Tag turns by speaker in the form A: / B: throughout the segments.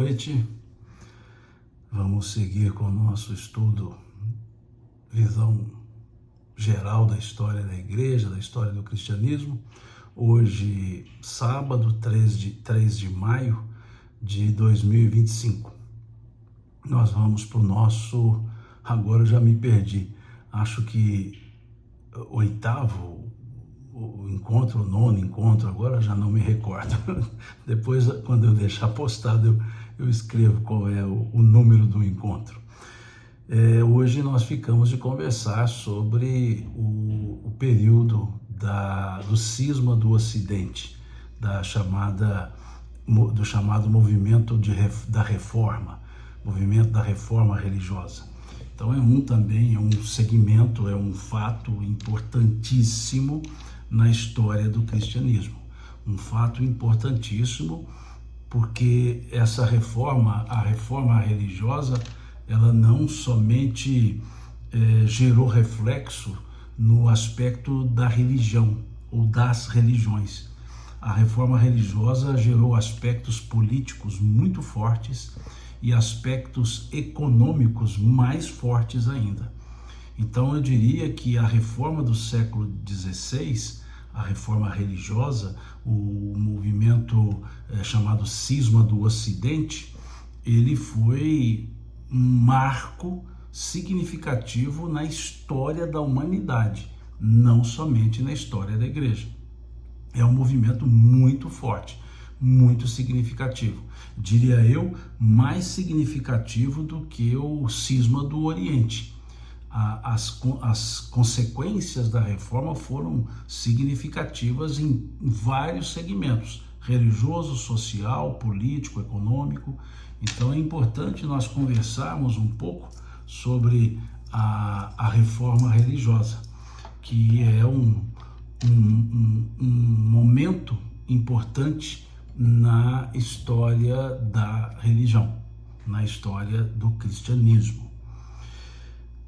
A: noite. Vamos seguir com o nosso estudo, visão geral da história da igreja, da história do cristianismo. Hoje, sábado, 3 de maio de 2025. Nós vamos para o nosso, agora eu já me perdi, acho que oitavo o encontro, o nono encontro, agora já não me recordo. Depois, quando eu deixar postado, eu escrevo qual é o número do encontro. Hoje nós ficamos de conversar sobre o período do cisma do Ocidente, do chamado movimento da reforma, movimento da reforma religiosa. Então é um segmento, é um fato importantíssimo na história do cristianismo. Um fato importantíssimo porque essa reforma, a reforma religiosa, ela não somente gerou reflexo no aspecto da religião ou das religiões. A reforma religiosa gerou aspectos políticos muito fortes e aspectos econômicos mais fortes ainda. Então eu diria que a reforma do século XVI, a reforma religiosa, o movimento chamado cisma do Ocidente, ele foi um marco significativo na história da humanidade, não somente na história da igreja. É um movimento muito forte, muito significativo. Diria eu, mais significativo do que o cisma do Oriente. As consequências da reforma foram significativas em vários segmentos: religioso, social, político, econômico. Então é importante nós conversarmos um pouco sobre a reforma religiosa, que é um momento importante na história da religião, na história do cristianismo.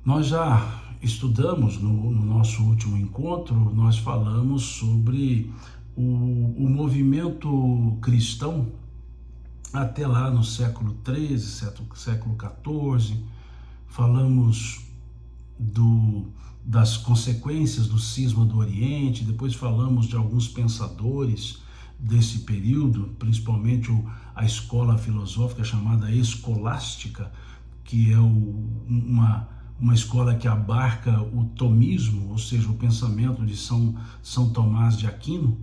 A: Nós já estudamos no nosso último encontro, nós falamos sobre o movimento cristão até lá no século XIII, século XIV, falamos das consequências do cisma do Oriente, depois falamos de alguns pensadores desse período, principalmente a escola filosófica chamada escolástica, que é uma escola que abarca o tomismo, ou seja, o pensamento de São Tomás de Aquino,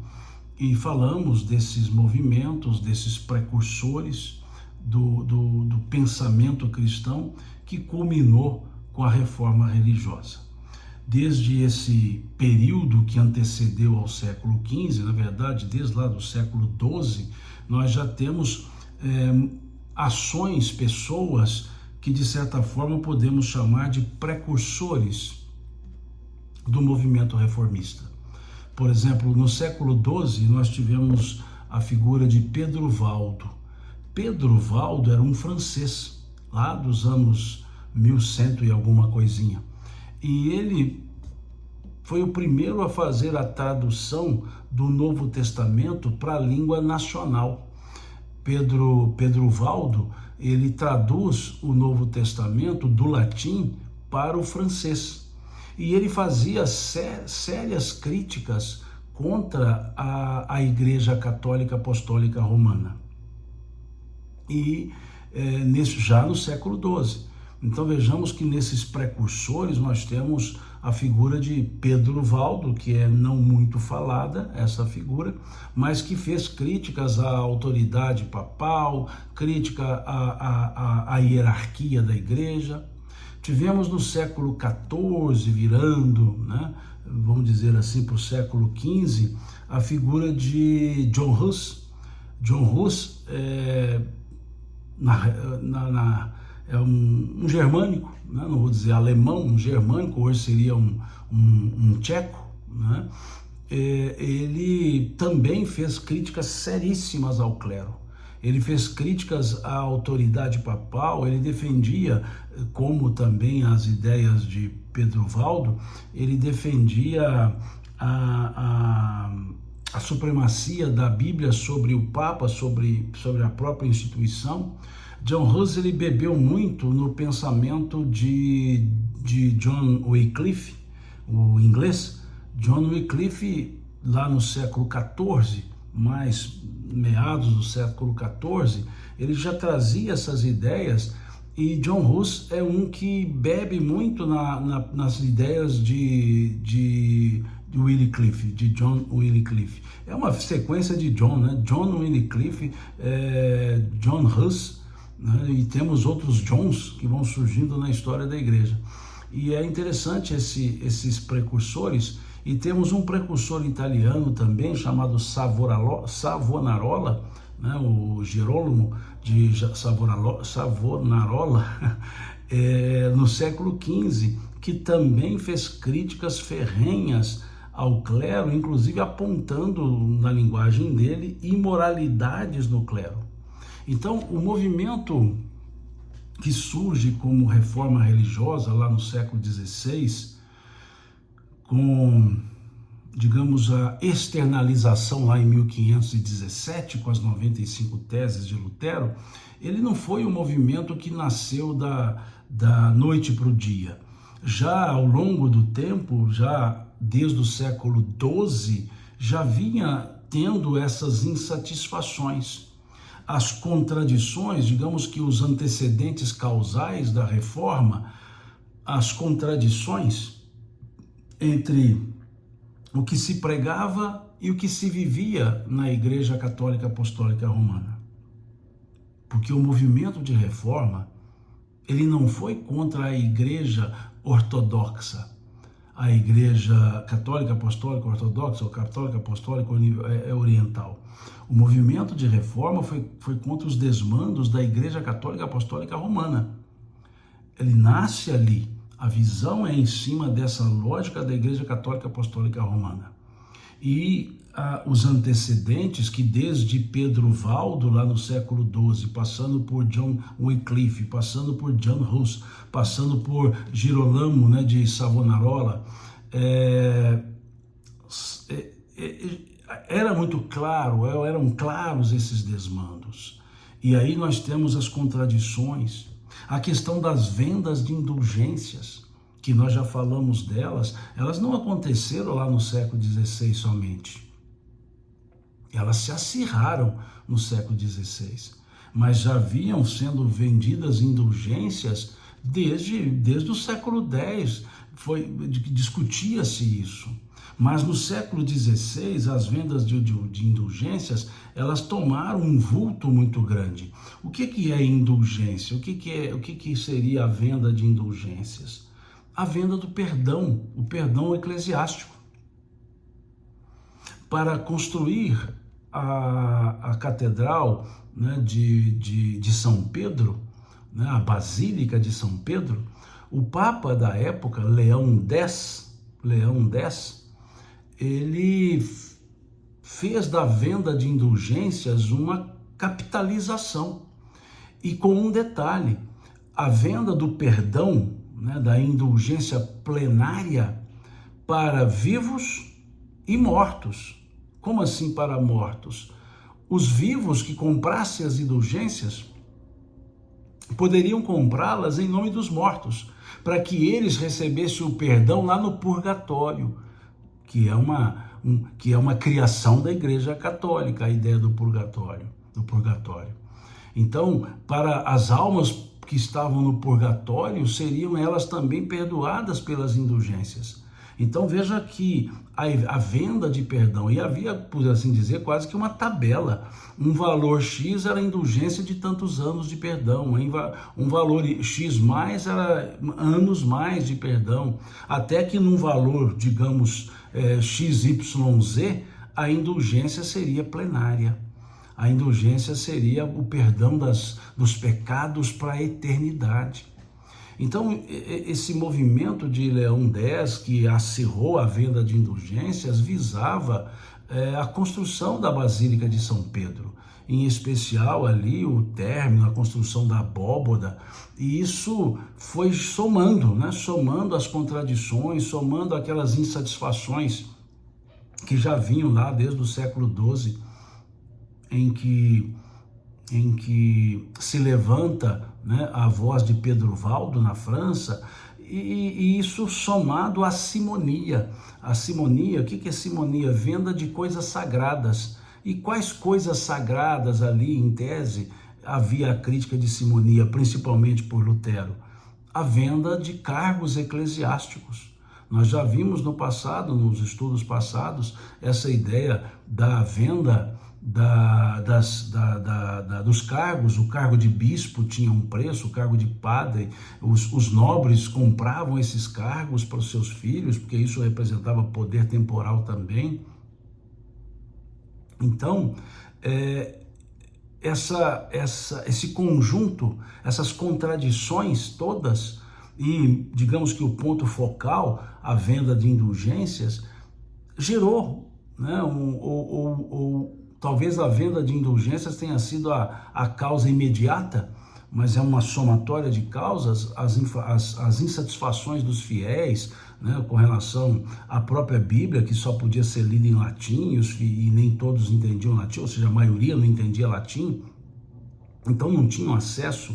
A: e falamos desses movimentos, desses precursores do pensamento cristão que culminou com a reforma religiosa. Desde esse período que antecedeu ao século XV, na verdade, desde lá do século XII, nós já temos ações, pessoas que de certa forma podemos chamar de precursores do movimento reformista. Por exemplo, no século XII nós tivemos a figura de Pedro Valdo. Pedro Valdo era um francês, lá dos anos 1100 e alguma coisinha. E ele foi o primeiro a fazer a tradução do Novo Testamento para a língua nacional. Pedro Valdo, ele traduz o Novo Testamento do latim para o francês. E ele fazia sérias críticas contra a Igreja Católica Apostólica Romana. E já no século XII. Então vejamos que nesses precursores nós temos a figura de Pedro Valdo, que é não muito falada, essa figura, mas que fez críticas à autoridade papal, crítica à hierarquia da igreja. Tivemos no século XIV, virando, vamos dizer assim, para o século XV, a figura de John Hus. John Hus é um germânico, não vou dizer alemão, um germânico, hoje seria um tcheco, ele também fez críticas seríssimas ao clero. Ele fez críticas à autoridade papal, ele defendia, como também as ideias de Pedro Valdo, ele defendia a supremacia da Bíblia sobre o Papa, sobre a própria instituição. John Hus ele bebeu muito no pensamento de John Wycliffe, o inglês. John Wycliffe, lá no século XIV, mais meados do século XIV, ele já trazia essas ideias, e John Hus é um que bebe muito nas ideias de Wycliffe, de John Wycliffe. É uma sequência de John, né? John Wycliffe, John Hus, né? E temos outros Johns que vão surgindo na história da igreja. E é interessante esses precursores, e temos um precursor italiano também, chamado Savonarola, né, o Girolamo de Savonarola, no século XV, que também fez críticas ferrenhas ao clero, inclusive apontando na linguagem dele imoralidades no clero. Então, o movimento que surge como reforma religiosa lá no século XVI, com, digamos, a externalização lá em 1517, com as 95 teses de Lutero, ele não foi um movimento que nasceu da noite para o dia. Já ao longo do tempo, já desde o século XII, já vinha tendo essas insatisfações. As contradições, digamos que os antecedentes causais da reforma, as contradições entre o que se pregava e o que se vivia na Igreja Católica Apostólica Romana. Porque o movimento de reforma, ele não foi contra a Igreja Ortodoxa, a Igreja Católica Apostólica Ortodoxa ou Católica Apostólica Oriental. O movimento de reforma foi contra os desmandos da Igreja Católica Apostólica Romana. Ele nasce ali. A visão é em cima dessa lógica da Igreja Católica Apostólica Romana. E os antecedentes, que desde Pedro Valdo, lá no século XII, passando por John Wycliffe, passando por John Hus, passando por Girolamo, né, de Savonarola, era muito claro, eram claros esses desmandos. E aí nós temos as contradições, a questão das vendas de indulgências, que nós já falamos delas, elas não aconteceram lá no século XVI somente. Elas se acirraram no século XVI, mas já vinham sendo vendidas indulgências desde o século X, discutia-se isso. Mas no século XVI, as vendas de indulgências, elas tomaram um vulto muito grande. O que é indulgência? O que seria a venda de indulgências? A venda do perdão, o perdão eclesiástico. Para construir a catedral, né, de São Pedro, né, a Basílica de São Pedro, o Papa da época, Leão X, ele fez da venda de indulgências uma capitalização. E com um detalhe, a venda do perdão, né, da indulgência plenária para vivos e mortos. Como assim para mortos? Os vivos que comprassem as indulgências poderiam comprá-las em nome dos mortos, para que eles recebessem o perdão lá no purgatório, que é uma criação da Igreja Católica, a ideia do purgatório. Então, para as almas que estavam no purgatório, seriam elas também perdoadas pelas indulgências. Então veja que a venda de perdão, e havia, por assim dizer, quase que uma tabela. Um valor X era a indulgência de tantos anos de perdão, um valor X mais era anos mais de perdão, até que num valor, digamos, XYZ, a indulgência seria plenária. A indulgência seria o perdão dos pecados para a eternidade. Então, esse movimento de Leão X, que acirrou a venda de indulgências, visava a construção da Basílica de São Pedro, em especial ali o término, a construção da abóboda, e isso foi somando, né? Somando as contradições, somando aquelas insatisfações que já vinham lá desde o século XII, em que em que se levanta, né, a voz de Pedro Valdo na França, e isso somado à simonia. A simonia, o que é simonia? Venda de coisas sagradas. E quais coisas sagradas ali, em tese, havia a crítica de simonia, principalmente por Lutero? A venda de cargos eclesiásticos. Nós já vimos no passado, nos estudos passados, essa ideia da venda dos cargos. O cargo de bispo tinha um preço, o cargo de padre, os nobres compravam esses cargos para os seus filhos, porque isso representava poder temporal também. Então, esse conjunto, essas contradições todas, e digamos que o ponto focal, a venda de indulgências, gerou, né, talvez a venda de indulgências tenha sido a causa imediata, mas é uma somatória de causas, as insatisfações dos fiéis, né, com relação à própria Bíblia, que só podia ser lida em latim, e nem todos entendiam latim, ou seja, a maioria não entendia latim, então não tinham acesso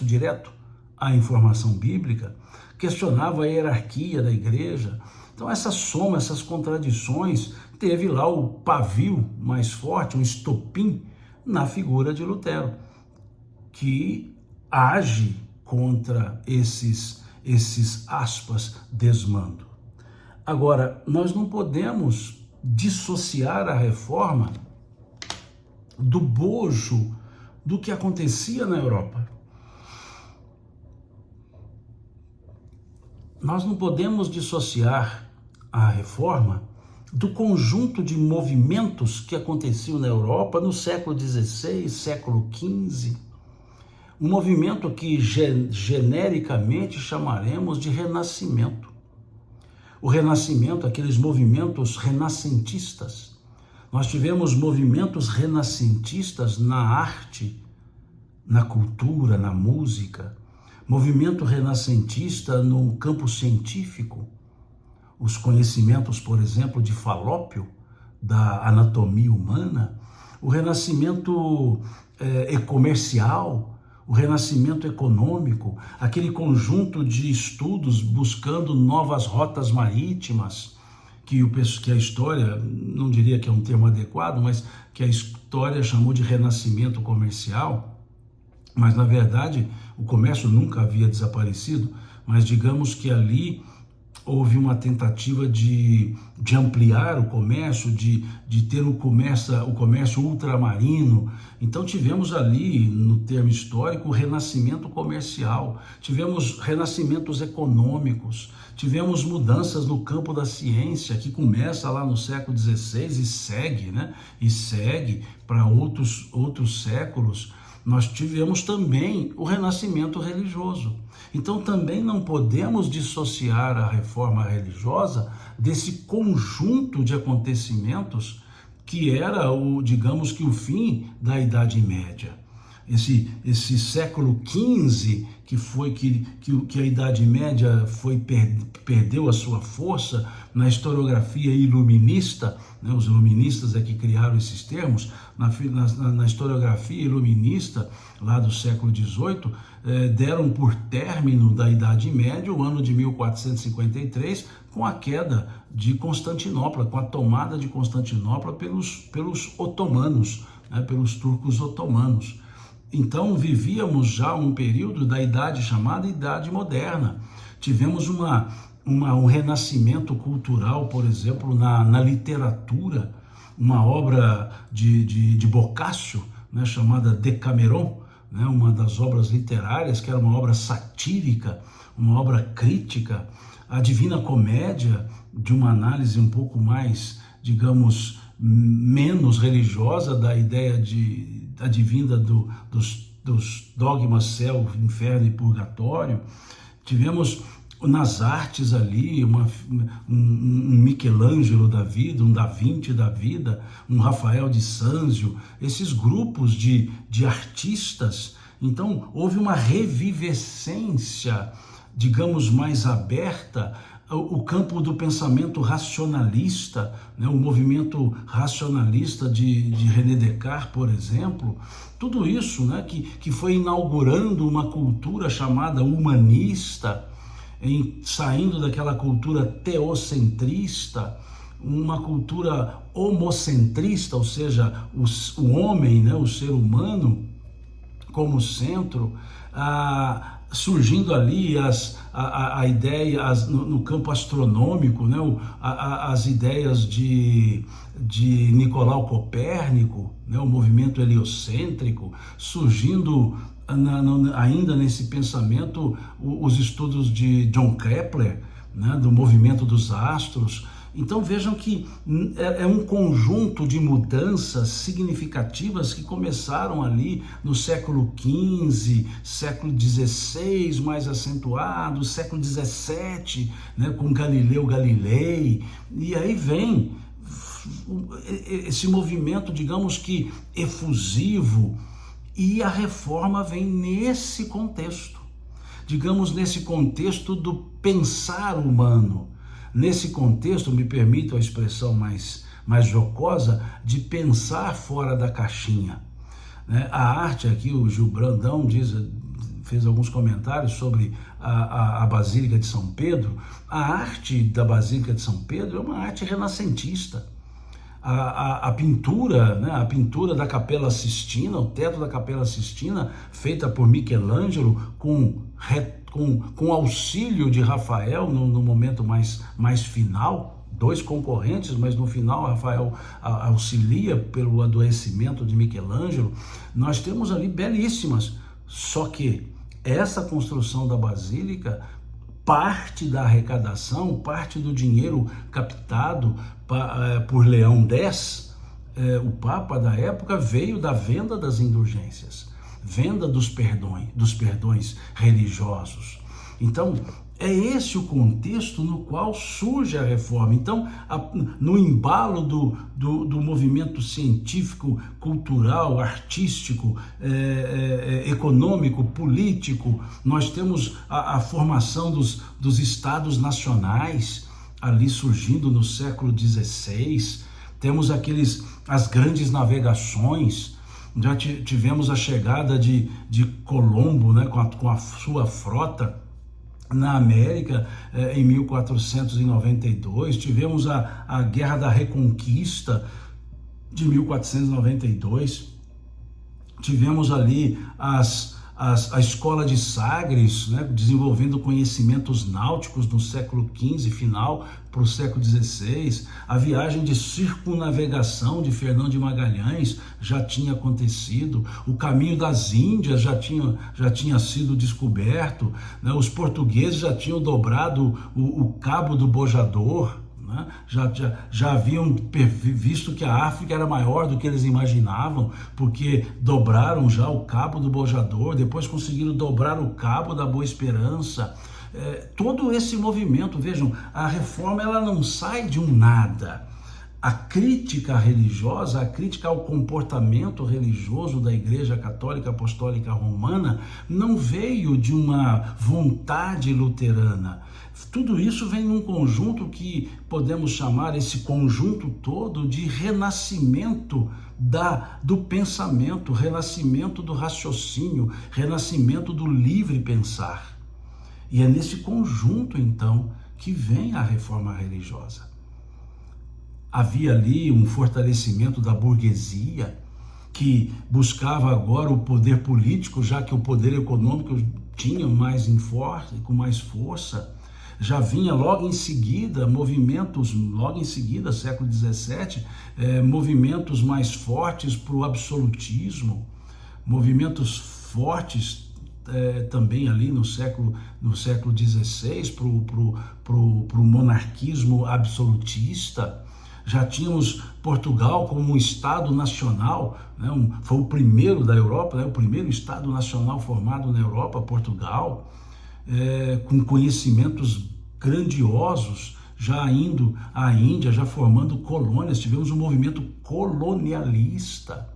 A: direto à informação bíblica, questionava a hierarquia da igreja. Então essa soma, essas contradições, teve lá o pavio mais forte, um estopim, na figura de Lutero, que age contra esses aspas, desmando. Agora, nós não podemos dissociar a reforma do bojo do que acontecia na Europa. Nós não podemos dissociar a reforma do conjunto de movimentos que aconteciam na Europa no século XVI, século XV, um movimento que genericamente chamaremos de Renascimento. O Renascimento, aqueles movimentos renascentistas. Nós tivemos movimentos renascentistas na arte, na cultura, na música, movimento renascentista no campo científico, os conhecimentos, por exemplo, de Falópio, da anatomia humana, o renascimento comercial, o renascimento econômico, aquele conjunto de estudos buscando novas rotas marítimas, que a história, não diria que é um termo adequado, mas que a história chamou de renascimento comercial, mas na verdade o comércio nunca havia desaparecido, mas digamos que ali houve uma tentativa de ampliar o comércio, de ter o comércio ultramarino. Então tivemos ali, no termo histórico, o renascimento comercial, tivemos renascimentos econômicos, tivemos mudanças no campo da ciência, que começa lá no século XVI e segue, né? E segue para outros séculos. Nós tivemos também o renascimento religioso. Então também não podemos dissociar a reforma religiosa desse conjunto de acontecimentos que era digamos que o fim da Idade Média. Esse século XV, que a Idade Média perdeu a sua força na historiografia iluminista, né? Os iluministas é que criaram esses termos, na historiografia iluminista lá do século XVIII, deram por término da Idade Média o ano de 1453, com a queda de Constantinopla, com a tomada de Constantinopla pelos otomanos, né? Pelos turcos otomanos. Então vivíamos já um período da idade chamada Idade Moderna. Tivemos um renascimento cultural, por exemplo, na literatura, uma obra de Boccaccio, né, chamada Decameron, né, uma das obras literárias, que era uma obra satírica, uma obra crítica. A Divina Comédia, de uma análise um pouco mais, digamos, menos religiosa da ideia advinda dos dogmas céu, inferno e purgatório. Tivemos nas artes ali um Michelangelo da vida, um Da Vinci da vida, um Rafael de Sanzio, esses grupos de artistas. Então houve uma revivescência, digamos, mais aberta o campo do pensamento racionalista, né, o movimento racionalista de René Descartes, por exemplo, tudo isso, né, que foi inaugurando uma cultura chamada humanista, saindo daquela cultura teocentrista, uma cultura homocentrista, ou seja, o homem, né, o ser humano como centro, surgindo ali a ideia no campo astronômico, né, as ideias de Nicolau Copérnico, né, o movimento heliocêntrico, surgindo ainda nesse pensamento os estudos de John Kepler, né, do movimento dos astros. Então vejam que é um conjunto de mudanças significativas que começaram ali no século XV, século XVI mais acentuado, século XVII, né, com Galileu Galilei, e aí vem esse movimento, digamos que efusivo, e a reforma vem nesse contexto, digamos nesse contexto do pensar humano. Nesse contexto, me permito a expressão mais jocosa, de pensar fora da caixinha. Né? A arte aqui, o Gil Brandão fez alguns comentários sobre a Basílica de São Pedro. A arte da Basílica de São Pedro é uma arte renascentista. A pintura, né, a pintura da Capela Sistina, o teto da Capela Sistina, feita por Michelangelo com auxílio de Rafael no momento mais final, dois concorrentes, mas no final Rafael auxilia pelo adoecimento de Michelangelo. Nós temos ali belíssimas, só que essa construção da Basílica, parte da arrecadação, parte do dinheiro captado por Leão X, o Papa da época, veio da venda das indulgências, venda dos perdões religiosos. Então, é esse o contexto no qual surge a reforma. Então, no embalo do movimento científico, cultural, artístico, econômico, político, nós temos a formação dos estados nacionais ali surgindo no século XVI, temos as grandes navegações. Já tivemos a chegada de Colombo, né, com a sua frota na América em 1492, tivemos a Guerra da Reconquista de 1492, tivemos ali a escola de Sagres, né, desenvolvendo conhecimentos náuticos no século XV, final para o século XVI, a viagem de circunnavegação de Fernão de Magalhães já tinha acontecido, o caminho das Índias já tinha sido descoberto, né, os portugueses já tinham dobrado o Cabo do Bojador, né? Já haviam visto que a África era maior do que eles imaginavam, porque dobraram já o Cabo do Bojador, depois conseguiram dobrar o Cabo da Boa Esperança. Todo esse movimento, vejam, a reforma ela não sai de um nada. A crítica religiosa, a crítica ao comportamento religioso da Igreja Católica Apostólica Romana não veio de uma vontade luterana. Tudo isso vem num conjunto que podemos chamar esse conjunto todo de renascimento do pensamento, renascimento do raciocínio, renascimento do livre pensar. E é nesse conjunto, então, que vem a reforma religiosa. Havia ali um fortalecimento da burguesia, que buscava agora o poder político, já que o poder econômico tinha com mais força. Já vinha logo em seguida, século XVII, movimentos mais fortes para o absolutismo, movimentos fortes também ali no século XVI para o monarquismo absolutista. Já tínhamos Portugal como um Estado nacional, né? Foi o primeiro da Europa, né? O primeiro Estado nacional formado na Europa, Portugal, com conhecimentos grandiosos, já indo à Índia, já formando colônias, tivemos um movimento colonialista.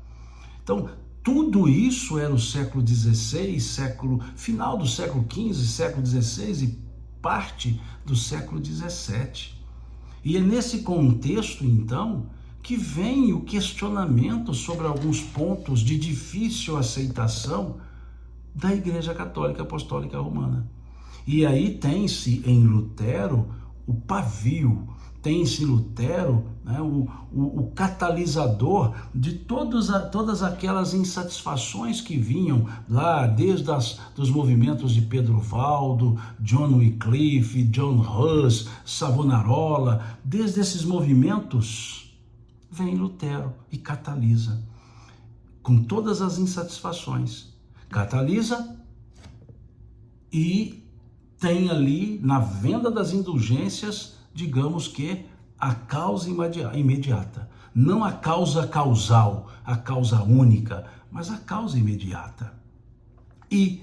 A: Então, tudo isso era o século XVI, final do século XV, século XVI e parte do século XVII. E é nesse contexto, então, que vem o questionamento sobre alguns pontos de difícil aceitação da Igreja Católica Apostólica Romana. E aí tem-se em Lutero o pavio, tem-se em Lutero, né, o catalisador de todas aquelas insatisfações que vinham lá desde dos movimentos de Pedro Valdo, John Wycliffe, John Hus, Savonarola. Desde esses movimentos vem Lutero e catalisa com todas as insatisfações. Catalisa e tem ali na venda das indulgências, digamos que a causa imediata. Não a causa causal, a causa única, mas a causa imediata. E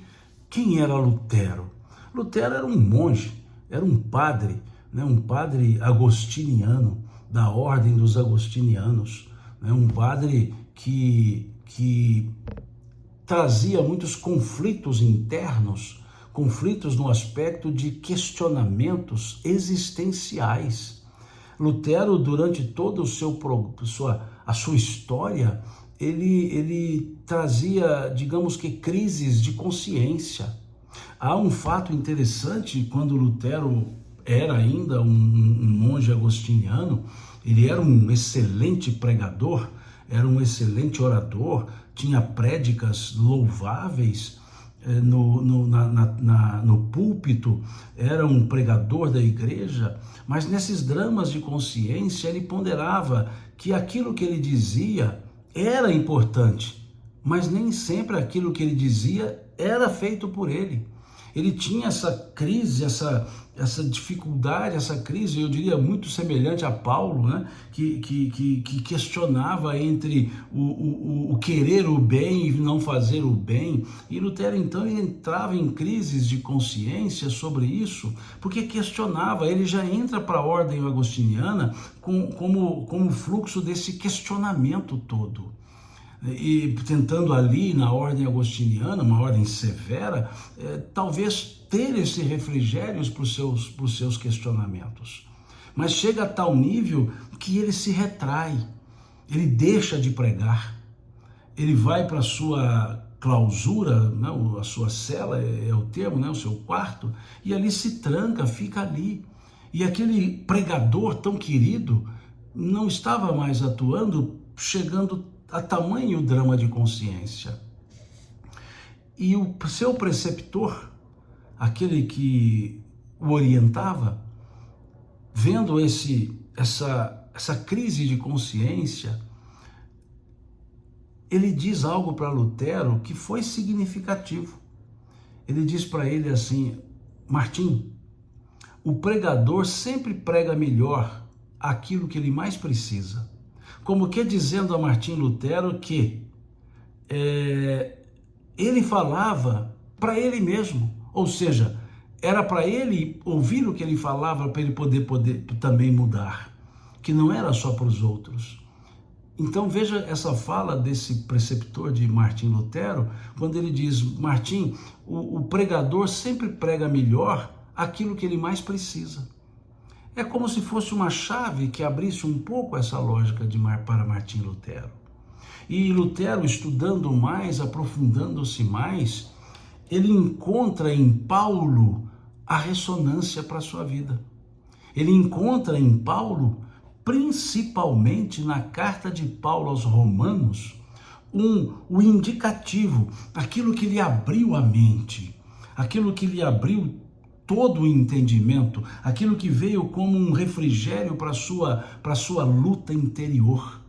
A: quem era Lutero? Lutero era um monge, era um padre, né? Um padre agostiniano, da ordem dos agostinianos, né? Um padre que trazia muitos conflitos internos, conflitos no aspecto de questionamentos existenciais. Lutero, durante toda a sua história, ele trazia, digamos que, crises de consciência. Há um fato interessante: quando Lutero era ainda um monge agostiniano, ele era um excelente pregador, era um excelente orador, tinha prédicas louváveis no púlpito, era um pregador da igreja, mas nesses dramas de consciência ele ponderava que aquilo que ele dizia era importante, mas nem sempre aquilo que ele dizia era feito por ele. Ele tinha essa crise, essa dificuldade, essa crise, eu diria, muito semelhante a Paulo, né? que questionava entre o querer o bem e não fazer o bem. E Lutero, então, ele entrava em crises de consciência sobre isso, porque questionava. Ele já entra para a ordem agostiniana como fluxo desse questionamento todo. E tentando ali na ordem agostiniana, uma ordem severa, talvez ter esse refrigério para os seus questionamentos. Mas chega a tal nível que ele se retrai, ele deixa de pregar, ele vai para a sua clausura, né, a sua cela é o termo, né, o seu quarto, e ali se tranca, fica ali. E aquele pregador tão querido não estava mais atuando, chegando a tamanho drama de consciência. E o seu preceptor, aquele que o orientava, vendo essa crise de consciência, ele diz algo para Lutero que foi significativo. Ele diz para ele assim: Martim, o pregador sempre prega melhor aquilo que ele mais precisa. Como que dizendo a Martim Lutero que ele falava para ele mesmo, ou seja, era para ele ouvir o que ele falava para ele poder também mudar, que não era só para os outros. Então veja essa fala desse preceptor de Martim Lutero, quando ele diz: Martim, o pregador sempre prega melhor aquilo que ele mais precisa. É como se fosse uma chave que abrisse um pouco essa lógica para Martim Lutero. E Lutero, estudando mais, aprofundando-se mais, ele encontra em Paulo a ressonância para a sua vida. Ele encontra em Paulo, principalmente na carta de Paulo aos Romanos, o indicativo, aquilo que lhe abriu a mente, aquilo que lhe abriu todo o entendimento, aquilo que veio como um refrigério para a sua luta interior.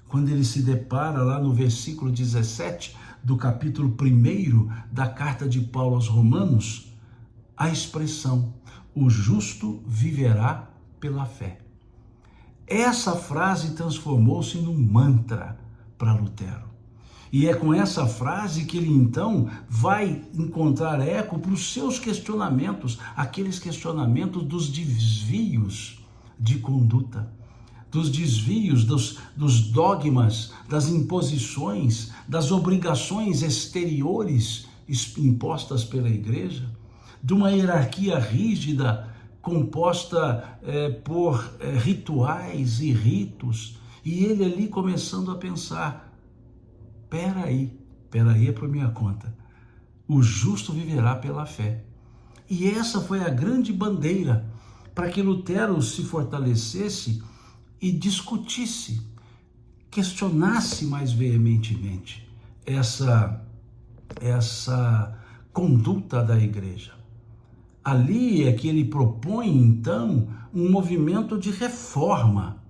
A: Quando ele se depara lá no versículo 17 do capítulo 1 da carta de Paulo aos Romanos, a expressão: o justo viverá pela fé. Essa frase transformou-se num mantra para Lutero. E é com essa frase que ele então vai encontrar eco para os seus questionamentos, aqueles questionamentos dos desvios de conduta, dos desvios, dos dogmas, das imposições, das obrigações exteriores impostas pela igreja, de uma hierarquia rígida, composta por rituais e ritos, e ele ali começando a pensar, peraí é por minha conta, o justo viverá pela fé. E essa foi a grande bandeira para que Lutero se fortalecesse e discutisse, questionasse mais veementemente essa conduta da igreja. Ali é que ele propõe, então, um movimento de reforma.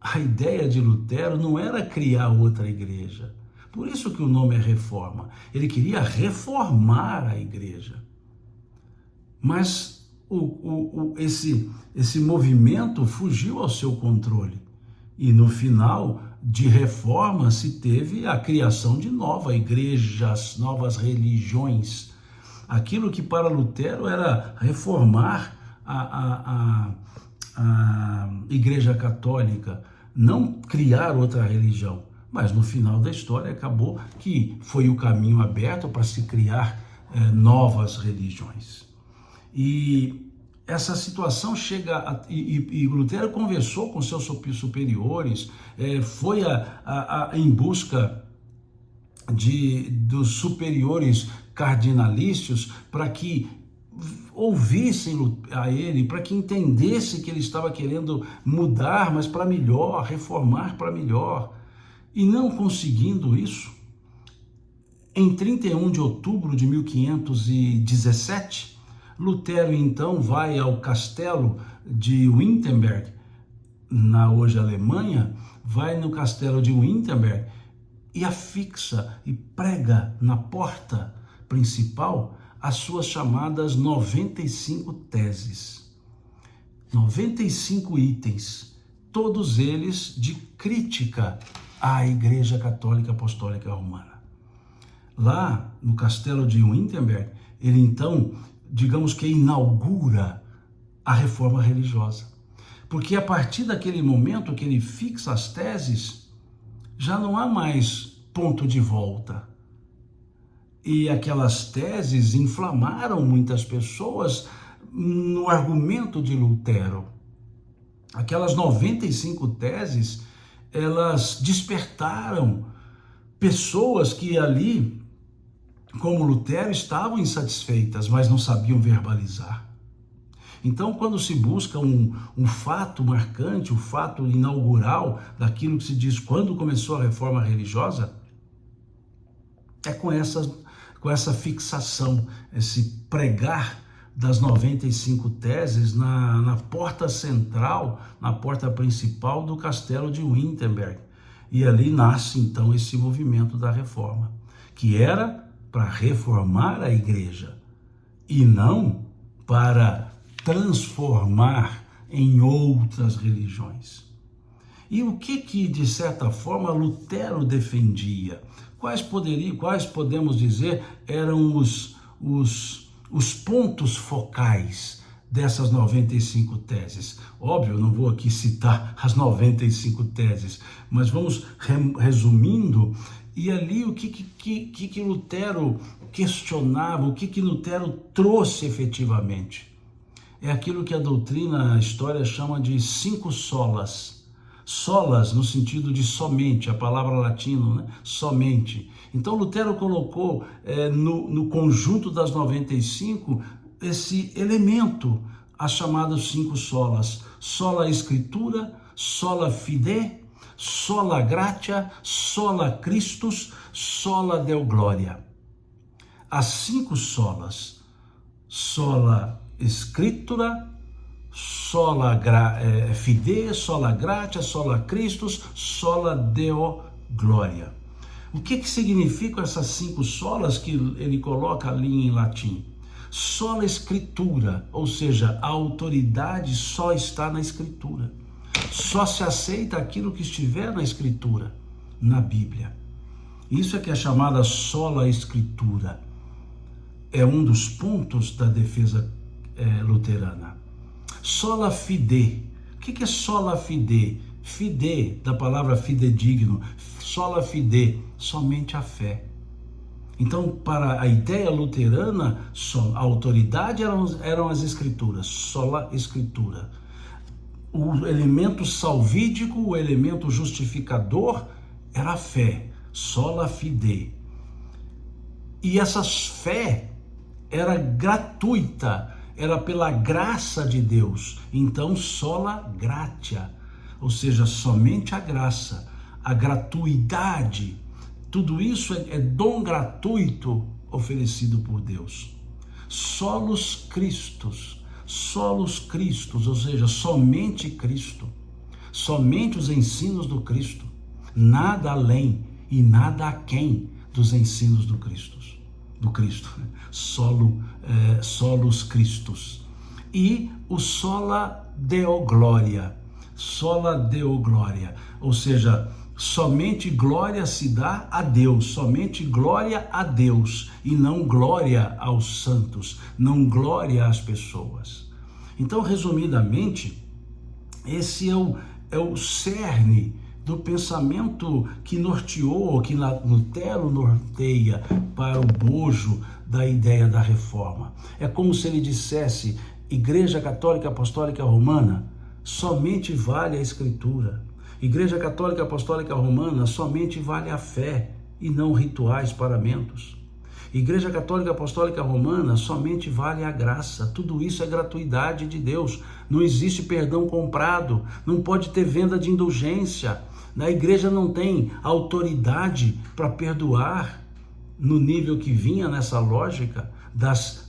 A: A ideia de Lutero não era criar outra igreja. Por isso que o nome é reforma. Ele queria reformar a igreja. Mas esse movimento fugiu ao seu controle. E no final de reforma se teve a criação de novas igrejas, novas religiões. Aquilo que para Lutero era reformar a Igreja Católica, não criar outra religião. Mas no final da história acabou que foi o caminho aberto para se criar novas religiões. E essa situação chega, e Lutero conversou com seus superiores, foi em busca dos superiores cardinalícios para que ouvissem a ele, para que entendesse que ele estava querendo mudar, mas para melhor, reformar para melhor. E não conseguindo isso, em 31 de outubro de 1517, Lutero então vai ao castelo de Wittenberg, na hoje Alemanha, vai no castelo de Wittenberg e afixa e prega na porta principal as suas chamadas 95 teses. 95 itens, todos eles de crítica à Igreja Católica Apostólica Romana. Lá no castelo de Wittenberg, ele então, digamos que inaugura a reforma religiosa. Porque a partir daquele momento que ele fixa as teses, já não há mais ponto de volta. E aquelas teses inflamaram muitas pessoas no argumento de Lutero. Aquelas 95 teses, elas despertaram pessoas que ali, como Lutero, estavam insatisfeitas, mas não sabiam verbalizar. Então, quando se busca um fato marcante, o fato inaugural daquilo que se diz quando começou a reforma religiosa, é com essa fixação, esse pregar das 95 teses na porta central, na porta principal do castelo de Wittenberg. E ali nasce então esse movimento da reforma, que era para reformar a igreja e não para transformar em outras religiões. E o que de certa forma Lutero defendia? Quais podemos dizer eram os pontos focais dessas 95 teses? Óbvio, eu não vou aqui citar as 95 teses, mas vamos resumindo. E ali o que Lutero questionava, o que Lutero trouxe efetivamente? É aquilo que a doutrina, a história chama de 5 solas. Solas no sentido de somente, a palavra latina, né? Somente. Então Lutero colocou no conjunto das 95 esse elemento, as chamadas 5 solas. Sola Escritura, sola fide, sola gratia, sola Christus, sola Deo gloria. As 5 solas, sola Escritura, sola fide, sola gratia, sola Christus, sola Deo gloria. O que significam essas 5 solas que ele coloca ali em latim? Sola Escritura, ou seja, a autoridade só está na Escritura. Só se aceita aquilo que estiver na Escritura, na Bíblia. Isso é que é chamada sola Escritura. É um dos pontos da defesa luterana. Sola fide. O que é sola fide? Fide, da palavra fidedigno. Sola fide, somente a fé. Então, para a ideia luterana, a autoridade eram as escrituras, sola escritura. O elemento salvídico, o elemento justificador era a fé, sola fide. E essa fé era gratuita, era pela graça de Deus. Então, sola gratia, ou seja, somente a graça, a gratuidade. Tudo isso é dom gratuito oferecido por Deus. Solus Christus, ou seja, somente Cristo, somente os ensinos do Cristo, nada além e nada aquém dos ensinos do Cristo, solus Christus. E o sola Deo gloria, ou seja, somente glória se dá a Deus, somente glória a Deus e não glória aos santos, não glória às pessoas. Então, resumidamente, esse é o cerne do pensamento que norteou, que Lutero norteia para o bojo da ideia da reforma. É como se ele dissesse: Igreja Católica Apostólica Romana, somente vale a Escritura. Igreja Católica Apostólica Romana, somente vale a fé e não rituais, paramentos. Igreja Católica Apostólica Romana, somente vale a graça. Tudo isso é gratuidade de Deus. Não existe perdão comprado, não pode ter venda de indulgência. A igreja não tem autoridade para perdoar no nível que vinha nessa lógica das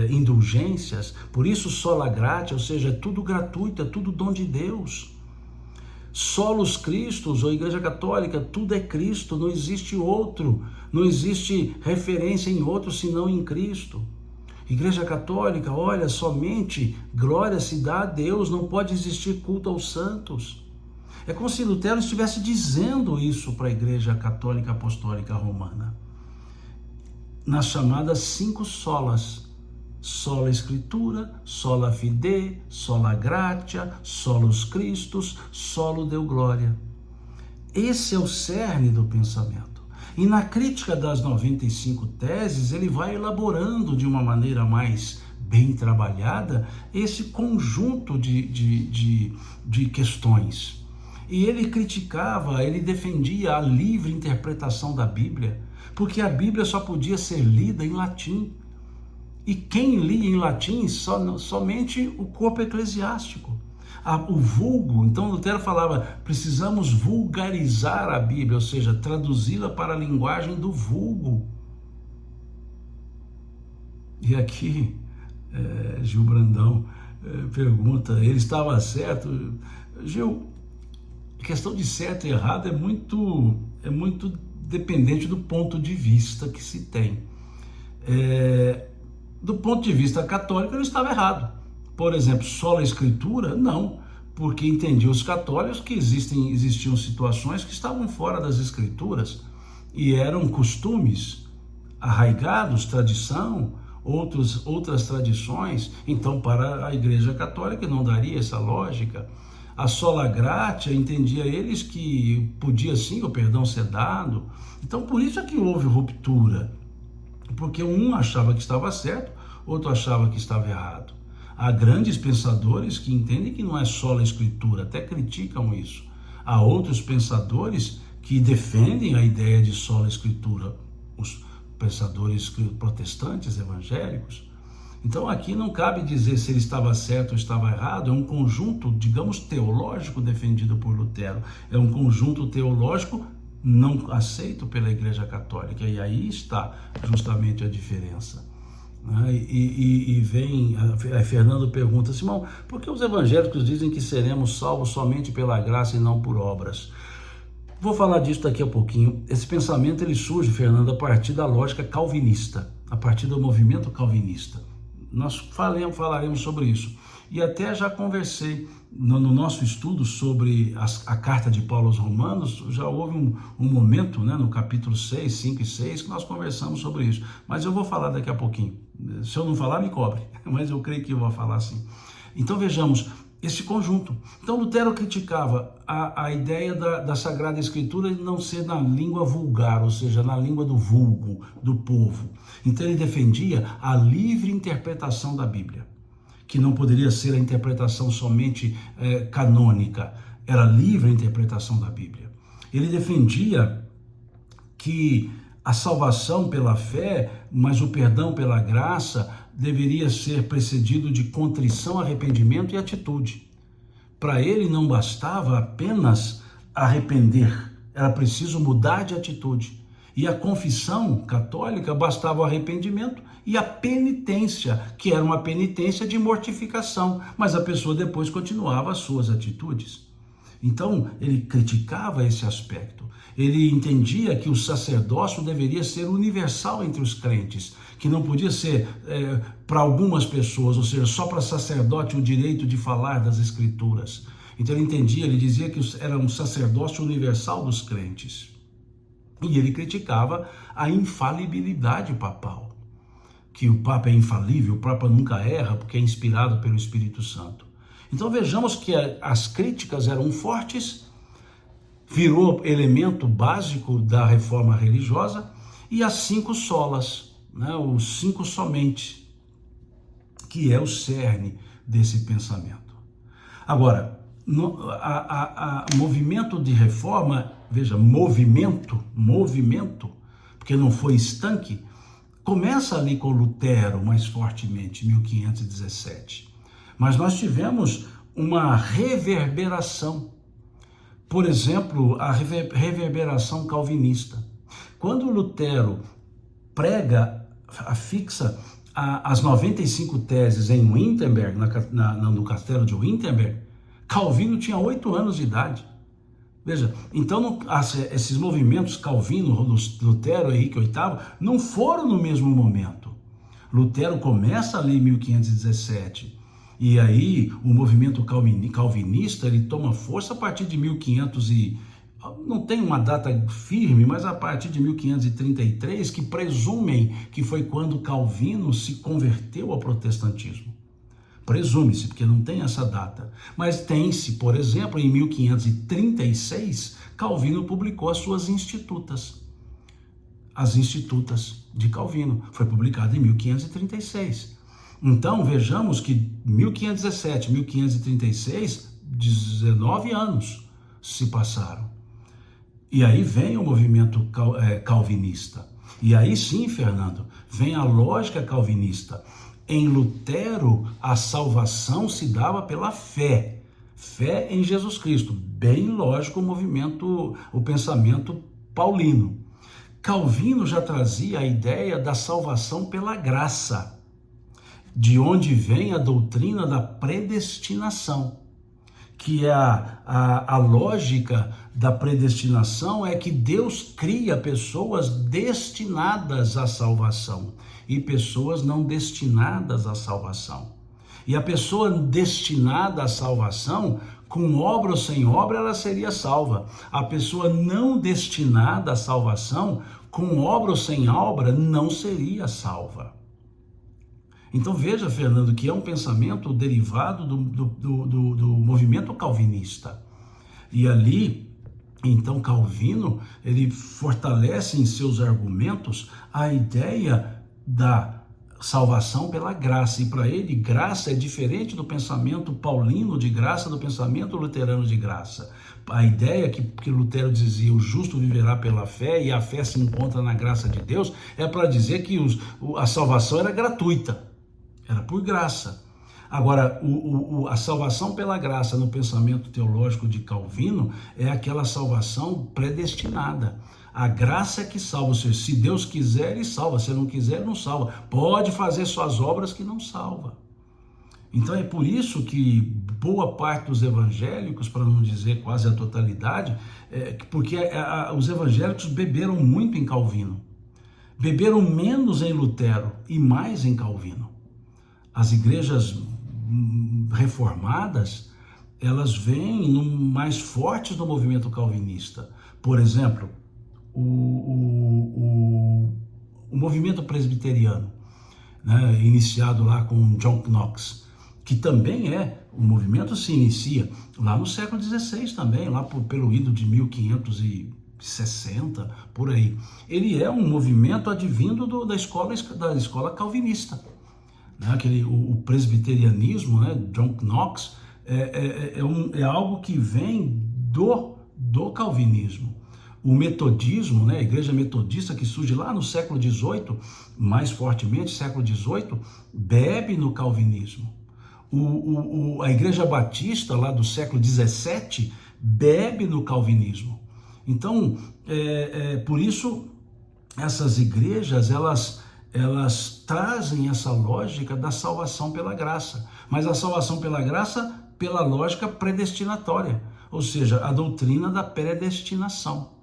A: indulgências. Por isso, sola gratia, ou seja, é tudo gratuito, é tudo dom de Deus. Solus Christus, ou Igreja Católica, tudo é Cristo, não existe outro, não existe referência em outro senão em Cristo. Igreja Católica, olha, somente glória se dá a Deus, não pode existir culto aos santos. É como se Lutero estivesse dizendo isso para a Igreja Católica Apostólica Romana. Nas chamadas 5 solas: sola Escritura, sola fide, sola gratia, solus Christus, solo Deo gloria. Esse é o cerne do pensamento. E na crítica das 95 teses, ele vai elaborando de uma maneira mais bem trabalhada esse conjunto de questões. E ele criticava, ele defendia a livre interpretação da Bíblia, porque a Bíblia só podia ser lida em latim. E quem lia em latim? Somente o corpo eclesiástico. O vulgo, então Lutero falava, precisamos vulgarizar a Bíblia, ou seja, traduzi-la para a linguagem do vulgo. E aqui, Gil Brandão pergunta, ele estava certo? Gil, a questão de certo e errado é muito dependente do ponto de vista que se tem. Do ponto de vista católico, ele estava errado. Por exemplo, sola Escritura? Não, porque entendiam os católicos que existiam situações que estavam fora das Escrituras e eram costumes arraigados, tradição, outras tradições. Então, para a Igreja Católica não daria essa lógica. A sola gratia, entendia eles que podia sim o perdão ser dado. Então, por isso é que houve ruptura. Porque um achava que estava certo, outro achava que estava errado. Há grandes pensadores que entendem que não é só a Escritura, até criticam isso. Há outros pensadores que defendem a ideia de só a Escritura, os pensadores protestantes, evangélicos. Então aqui não cabe dizer se ele estava certo ou estava errado, é um conjunto, digamos, teológico defendido por Lutero. É um conjunto teológico não aceito pela Igreja Católica, e aí está justamente a diferença. E vem, Fernando pergunta, Simão, por que os evangélicos dizem que seremos salvos somente pela graça e não por obras? Vou falar disso daqui a pouquinho. Esse pensamento ele surge, Fernando, a partir da lógica calvinista, a partir do movimento calvinista. Nós falaremos sobre isso. E até já conversei no nosso estudo sobre a carta de Paulo aos Romanos, já houve um momento, né, no capítulo 6, 5 e 6, que nós conversamos sobre isso. Mas eu vou falar daqui a pouquinho. Se eu não falar, me cobre, mas eu creio que eu vou falar sim. Então vejamos, esse conjunto. Então Lutero criticava a ideia da Sagrada Escritura não ser na língua vulgar, ou seja, na língua do vulgo, do povo. Então ele defendia a livre interpretação da Bíblia, que não poderia ser a interpretação somente canônica, era livre a interpretação da Bíblia. Ele defendia que a salvação pela fé, mas o perdão pela graça, deveria ser precedido de contrição, arrependimento e atitude. Para ele não bastava apenas arrepender, era preciso mudar de atitude. E a confissão católica bastava o arrependimento e a penitência, que era uma penitência de mortificação, mas a pessoa depois continuava as suas atitudes. Então, ele criticava esse aspecto. Ele entendia que o sacerdócio deveria ser universal entre os crentes, que não podia ser para algumas pessoas, ou seja, só para sacerdote o direito de falar das Escrituras. Então ele entendia, ele dizia que era um sacerdócio universal dos crentes. E ele criticava a infalibilidade papal, que o Papa é infalível, o Papa nunca erra porque é inspirado pelo Espírito Santo. Então vejamos que as críticas eram fortes, virou elemento básico da reforma religiosa, e as 5 solas, né, os 5 somente, que é o cerne desse pensamento. Agora, movimento de reforma, veja, movimento, porque não foi estanque, começa ali com Lutero mais fortemente, 1517. Mas nós tivemos uma reverberação. Por exemplo, a reverberação calvinista. Quando Lutero prega, fixa as 95 teses em Wittenberg, no castelo de Wittenberg, Calvino tinha 8 anos de idade. Veja, então esses movimentos Calvino, Lutero, Henrique VIII, não foram no mesmo momento. Lutero começa ali em 1517, e aí o movimento calvinista ele toma força a partir de 1500 não tem uma data firme, mas a partir de 1533, que presumem que foi quando Calvino se converteu ao protestantismo. Presume-se, porque não tem essa data. Mas tem-se, por exemplo, em 1536, Calvino publicou as suas Institutas. As Institutas de Calvino. Foi publicado em 1536. Então, vejamos que 1517, 1536, 19 anos se passaram. E aí vem o movimento calvinista. E aí sim, Fernando, vem a lógica calvinista. Em Lutero, a salvação se dava pela fé. Fé em Jesus Cristo. Bem lógico o pensamento paulino. Calvino já trazia a ideia da salvação pela graça, de onde vem a doutrina da predestinação, que é a lógica da predestinação é que Deus cria pessoas destinadas à salvação e pessoas não destinadas à salvação. E a pessoa destinada à salvação, com obra ou sem obra, ela seria salva. A pessoa não destinada à salvação, com obra ou sem obra, não seria salva. Então veja, Fernando, que é um pensamento derivado do movimento calvinista. E ali, então, Calvino, ele fortalece em seus argumentos a ideia da salvação pela graça. E para ele, graça é diferente do pensamento paulino de graça, do pensamento luterano de graça. A ideia que Lutero dizia, o justo viverá pela fé, e a fé se encontra na graça de Deus, é para dizer que a salvação era gratuita. Era por graça. Agora, a salvação pela graça no pensamento teológico de Calvino é aquela salvação predestinada. A graça é que salva. Ou seja, se Deus quiser, ele salva. Se não quiser, ele não salva. Pode fazer suas obras que não salva. Então é por isso que boa parte dos evangélicos, para não dizer quase a totalidade, porque os evangélicos beberam muito em Calvino. Beberam menos em Lutero e mais em Calvino. As igrejas reformadas, elas vêm mais fortes do movimento calvinista. Por exemplo, o movimento presbiteriano, né, iniciado lá com John Knox, que também o movimento se inicia lá no século XVI também, lá pelo ido de 1560, por aí. Ele é um movimento advindo da escola calvinista, né? O presbiterianismo, né? John Knox, é algo que vem do calvinismo. O metodismo, né, a igreja metodista que surge lá no século XVIII, mais fortemente, século XVIII, bebe no calvinismo. A igreja batista lá do século XVII bebe no calvinismo. Então, por isso, essas igrejas, elas trazem essa lógica da salvação pela graça. Mas a salvação pela graça, pela lógica predestinatória, ou seja, a doutrina da predestinação.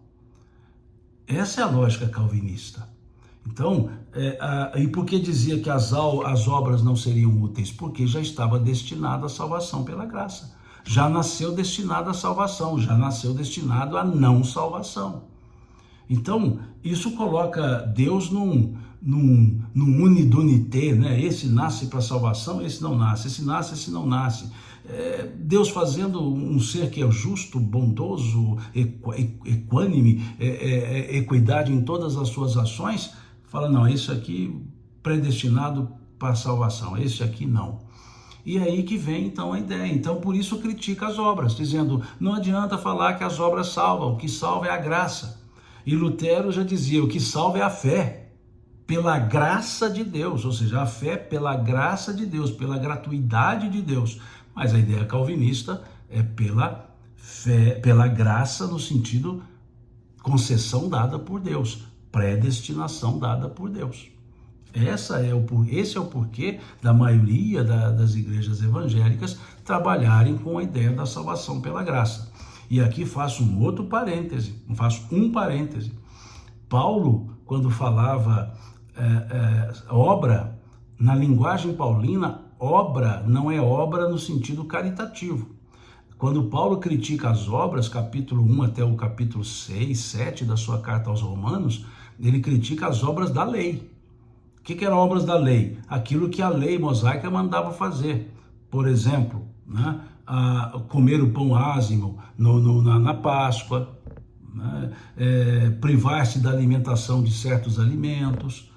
A: Essa é a lógica calvinista. Então, e por que dizia que as obras não seriam úteis? Porque já estava destinado à salvação pela graça. Já nasceu destinado à salvação, já nasceu destinado à não salvação. Então, isso coloca Deus num unidunité, né? Esse nasce para salvação, esse não nasce, esse nasce, esse não nasce. Deus fazendo um ser que é justo, bondoso, equânime, equidade em todas as suas ações, fala, não, esse aqui predestinado para a salvação, esse aqui não. E aí que vem então a ideia. Então por isso critica as obras, dizendo, não adianta falar que as obras salvam, o que salva é a graça. E Lutero já dizia, o que salva é a fé, pela graça de Deus, ou seja, a fé pela graça de Deus, pela gratuidade de Deus. Mas a ideia calvinista é pela fé, pela graça no sentido concessão dada por Deus, predestinação dada por Deus. Esse é o porquê da maioria das igrejas evangélicas trabalharem com a ideia da salvação pela graça. E aqui faço um parêntese. Paulo, quando falava obra, na linguagem paulina, obra não é obra no sentido caritativo. Quando Paulo critica as obras, capítulo 1 até o capítulo 6, 7 da sua carta aos Romanos, ele critica as obras da lei. O que eram obras da lei? Aquilo que a lei mosaica mandava fazer. Por exemplo, né, comer o pão ázimo na Páscoa, né, privar-se da alimentação de certos alimentos,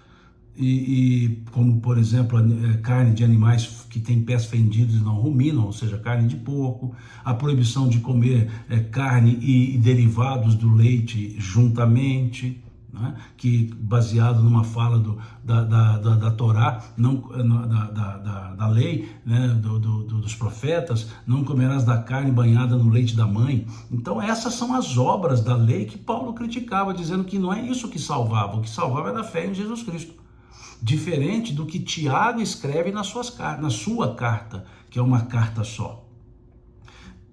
A: e como, por exemplo, carne de animais que têm pés fendidos e não ruminam, ou seja, carne de porco, a proibição de comer carne e derivados do leite juntamente, né, que baseado numa fala da Torá, não, da lei, né, dos profetas, não comerás da carne banhada no leite da mãe. Então essas são as obras da lei que Paulo criticava, dizendo que não é isso que salvava, o que salvava era a fé em Jesus Cristo. Diferente do que Tiago escreve na sua carta, que é uma carta só,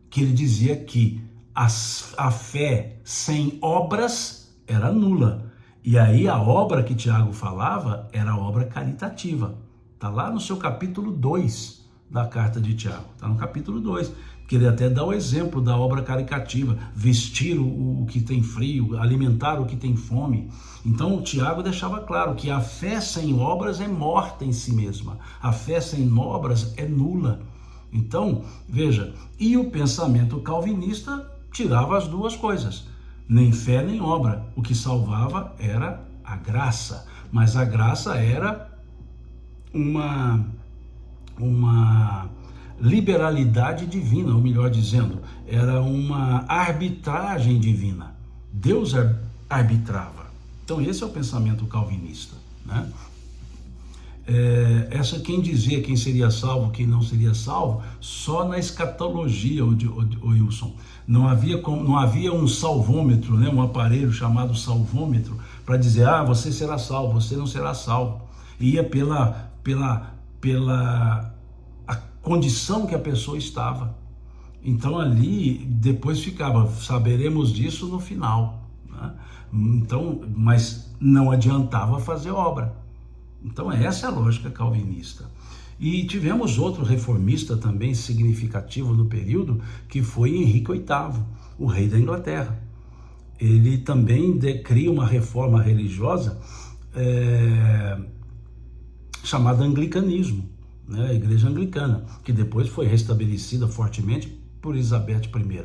A: que ele dizia que a fé sem obras era nula. E aí a obra que Tiago falava era a obra caritativa. Está lá no seu capítulo 2 da carta de Tiago. Está no capítulo 2, que ele até dá o exemplo da obra caritativa, vestir o que tem frio, alimentar o que tem fome. Então o Tiago deixava claro que a fé sem obras é morta em si mesma. A fé sem obras é nula. Então, veja, e o pensamento calvinista tirava as duas coisas. Nem fé, nem obra. O que salvava era a graça. Mas a graça era uma liberalidade divina, ou melhor dizendo, era uma arbitragem divina. Deus arbitrava. Então esse é o pensamento calvinista, né? Quem dizia quem seria salvo, quem não seria salvo, só na escatologia, Wilson. Não havia um salvômetro, né, um aparelho chamado salvômetro, para dizer, você será salvo, você não será salvo. Ia pela a condição que a pessoa estava. Então ali, depois ficava, saberemos disso no final, né? Então, mas não adiantava fazer obra. Então essa é a lógica calvinista. E tivemos outro reformista também significativo no período, que foi Henrique VIII, o rei da Inglaterra. Ele também cria uma reforma religiosa chamada anglicanismo, né, a Igreja Anglicana, que depois foi restabelecida fortemente por Elizabeth I.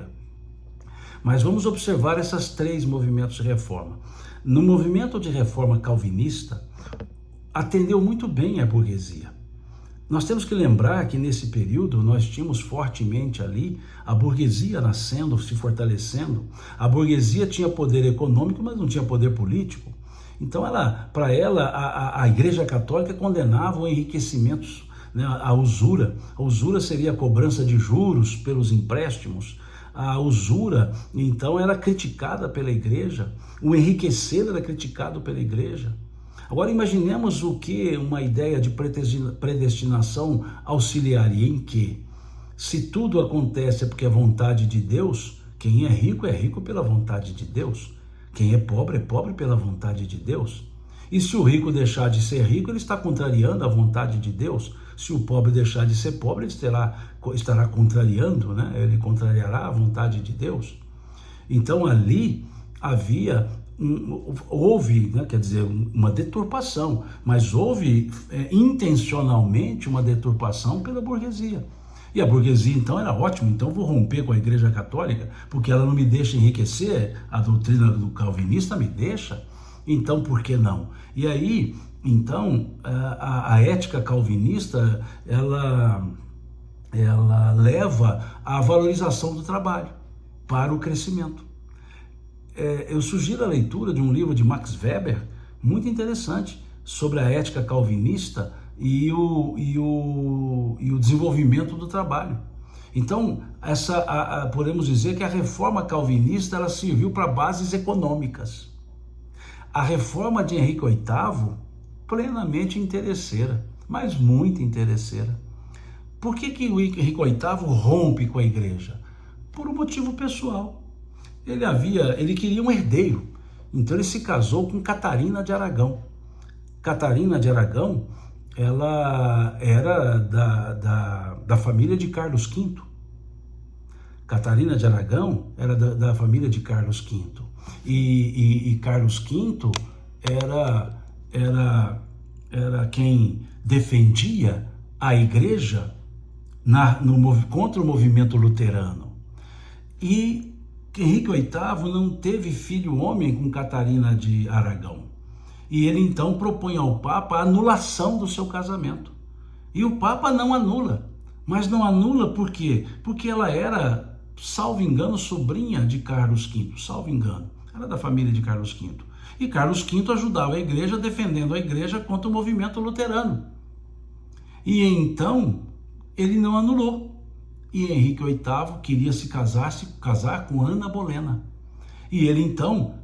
A: Mas vamos observar esses três movimentos de reforma. No movimento de reforma calvinista, atendeu muito bem a burguesia. Nós temos que lembrar que nesse período nós tínhamos fortemente ali a burguesia nascendo, se fortalecendo. A burguesia tinha poder econômico, mas não tinha poder político. Então, para ela, a Igreja Católica condenava o enriquecimento, né, a usura. A usura seria a cobrança de juros pelos empréstimos. A usura, então, era criticada pela Igreja. O enriquecer era criticado pela Igreja. Agora imaginemos o que uma ideia de predestinação auxiliaria em que, se tudo acontece é porque é vontade de Deus, quem é rico pela vontade de Deus, quem é pobre pela vontade de Deus. E se o rico deixar de ser rico, ele está contrariando a vontade de Deus. Se o pobre deixar de ser pobre, ele estará contrariando, né? Ele contrariará a vontade de Deus. Então ali houve, né, quer dizer, uma deturpação, mas houve intencionalmente uma deturpação pela burguesia. E a burguesia, então, era ótimo, então vou romper com a Igreja Católica, porque ela não me deixa enriquecer, a doutrina do calvinista me deixa, então por que não? E aí, então, a ética calvinista, ela leva à valorização do trabalho para o crescimento. Eu sugiro a leitura de um livro de Max Weber, muito interessante, sobre a ética calvinista e o desenvolvimento do trabalho. Então, podemos dizer que a reforma calvinista ela serviu para bases econômicas. A reforma de Henrique VIII, plenamente interesseira, mas muito interesseira. Por que o Henrique VIII rompe com a igreja? Por um motivo pessoal. Ele queria um herdeiro, então ele se casou com Catarina de Aragão. Catarina de Aragão, ela era da família de Carlos V. Catarina de Aragão era da família de Carlos V. E Carlos V era quem defendia a igreja contra o movimento luterano. E Henrique VIII não teve filho homem com Catarina de Aragão. E ele então propõe ao Papa a anulação do seu casamento. E o Papa não anula. Mas não anula por quê? Porque ela era, salvo engano, sobrinha de Carlos V, salvo engano. Era da família de Carlos V. E Carlos V ajudava a igreja, defendendo a igreja contra o movimento luterano. E então, ele não anulou. E Henrique VIII queria se casar com Ana Bolena. E ele então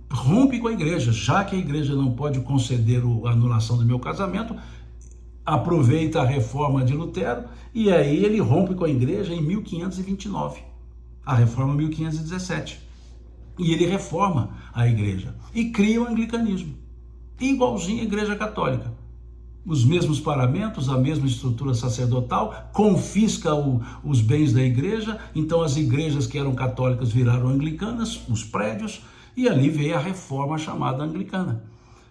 A: rompe com a igreja, já que a igreja não pode conceder a anulação do meu casamento, aproveita a reforma de Lutero, e aí ele rompe com a igreja em 1529, a reforma 1517. E ele reforma a igreja e cria o anglicanismo, igualzinho à Igreja Católica. Os mesmos paramentos, a mesma estrutura sacerdotal, confisca os bens da igreja, então as igrejas que eram católicas viraram anglicanas, os prédios, e ali veio a reforma chamada anglicana,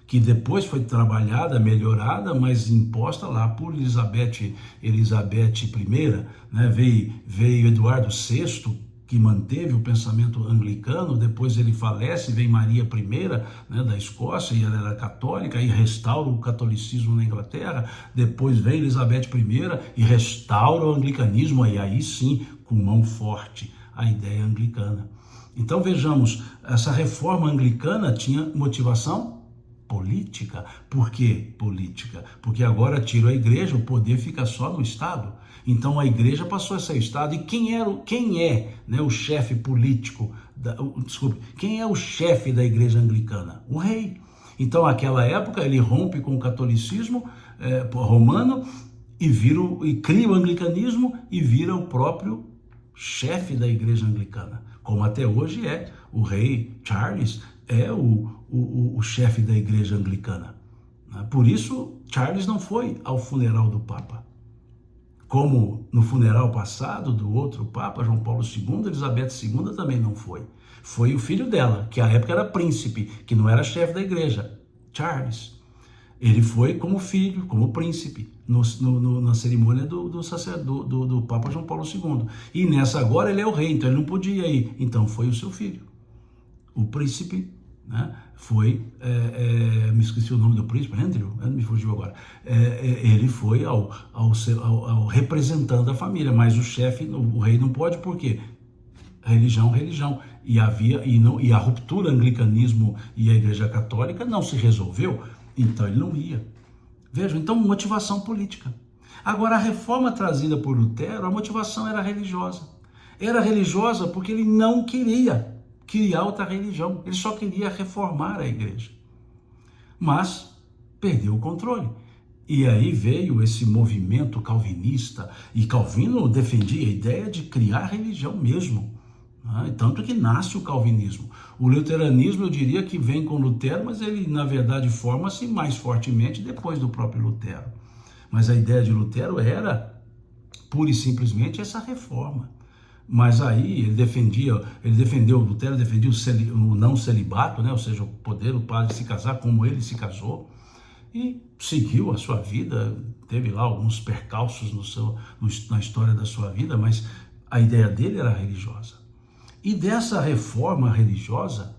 A: que depois foi trabalhada, melhorada, mas imposta lá por Elizabeth I, né? Veio Eduardo VI, que manteve o pensamento anglicano, depois ele falece, vem Maria I, né, da Escócia, e ela era católica, e restaura o catolicismo na Inglaterra, depois vem Elizabeth I e restaura o anglicanismo, e aí sim, com mão forte, a ideia anglicana. Então vejamos, essa reforma anglicana tinha motivação política. Por que política? Porque agora tira a igreja, o poder fica só no Estado. Então a igreja passou a ser Estado. E quem é, né, o chefe político, quem é o chefe da igreja anglicana? O rei. Então naquela época ele rompe com o catolicismo romano e cria o anglicanismo e vira o próprio chefe da igreja anglicana, como até hoje é. O rei Charles é o chefe da igreja anglicana. Por isso, Charles não foi ao funeral do Papa. Como no funeral passado do outro Papa, João Paulo II, Elizabeth II também não foi. Foi o filho dela, que à época era príncipe, que não era chefe da igreja, Charles. Ele foi como filho, como príncipe, na cerimônia do Papa João Paulo II. E nessa agora ele é o rei, então ele não podia ir. Então foi o seu filho, o príncipe, né? Foi, me esqueci o nome do príncipe, Andrew, me fugiu agora. Ele foi ao representante da família, mas o chefe, o rei não pode, por quê? Religião. E a ruptura anglicanismo e a Igreja Católica não se resolveu, então ele não ia. Vejam, então motivação política. Agora, a reforma trazida por Lutero, a motivação era religiosa. Era religiosa porque ele não queria criar outra religião, ele só queria reformar a igreja. Mas perdeu o controle. E aí veio esse movimento calvinista, e Calvino defendia a ideia de criar religião mesmo. Tanto que nasce o calvinismo. O luteranismo, eu diria que vem com Lutero, mas ele, na verdade, forma-se mais fortemente depois do próprio Lutero. Mas a ideia de Lutero era, pura e simplesmente, essa reforma. Mas aí Lutero defendia o não celibato, né? Ou seja, o poder do padre se casar como ele se casou, e seguiu a sua vida, teve lá alguns percalços na história da sua vida, mas a ideia dele era religiosa. E dessa reforma religiosa,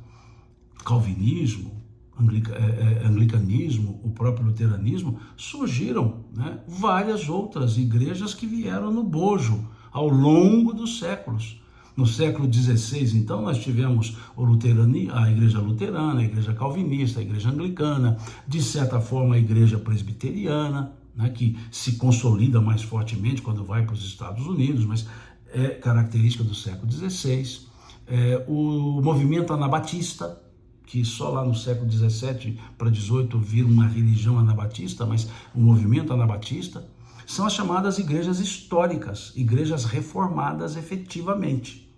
A: calvinismo, anglicanismo, o próprio luteranismo, surgiram, né, várias outras igrejas que vieram no bojo ao longo dos séculos. No século XVI, então, nós tivemos a igreja luterana, a igreja calvinista, a igreja anglicana, de certa forma a igreja presbiteriana, né, que se consolida mais fortemente quando vai para os Estados Unidos, mas é característica do século XVI. O movimento anabatista, que só lá no século XVII para XVIII vira uma religião anabatista, mas o movimento anabatista, são as chamadas igrejas históricas, igrejas reformadas efetivamente.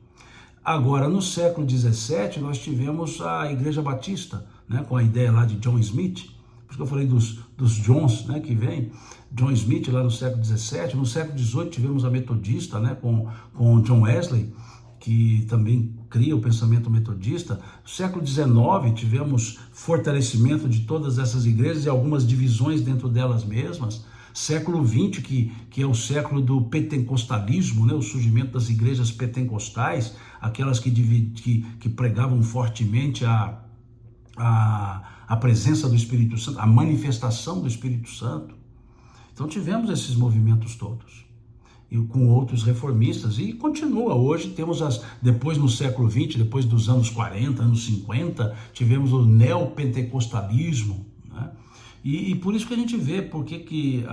A: Agora, no século XVII, nós tivemos a igreja batista, né, com a ideia lá de John Smith, por isso que eu falei dos Johns, né, que vem, John Smith lá no século XVII. No século XVIII tivemos a metodista, né, com John Wesley, que também cria o pensamento metodista. No século XIX tivemos fortalecimento de todas essas igrejas e algumas divisões dentro delas mesmas. Século XX, que é o século do pentecostalismo, né? O surgimento das igrejas pentecostais, aquelas que pregavam fortemente a presença do Espírito Santo, a manifestação do Espírito Santo. Então tivemos esses movimentos todos, e com outros reformistas, e continua. Hoje temos depois no século XX, depois dos anos 40, anos 50, tivemos o neopentecostalismo, né? E por isso que a gente vê porque que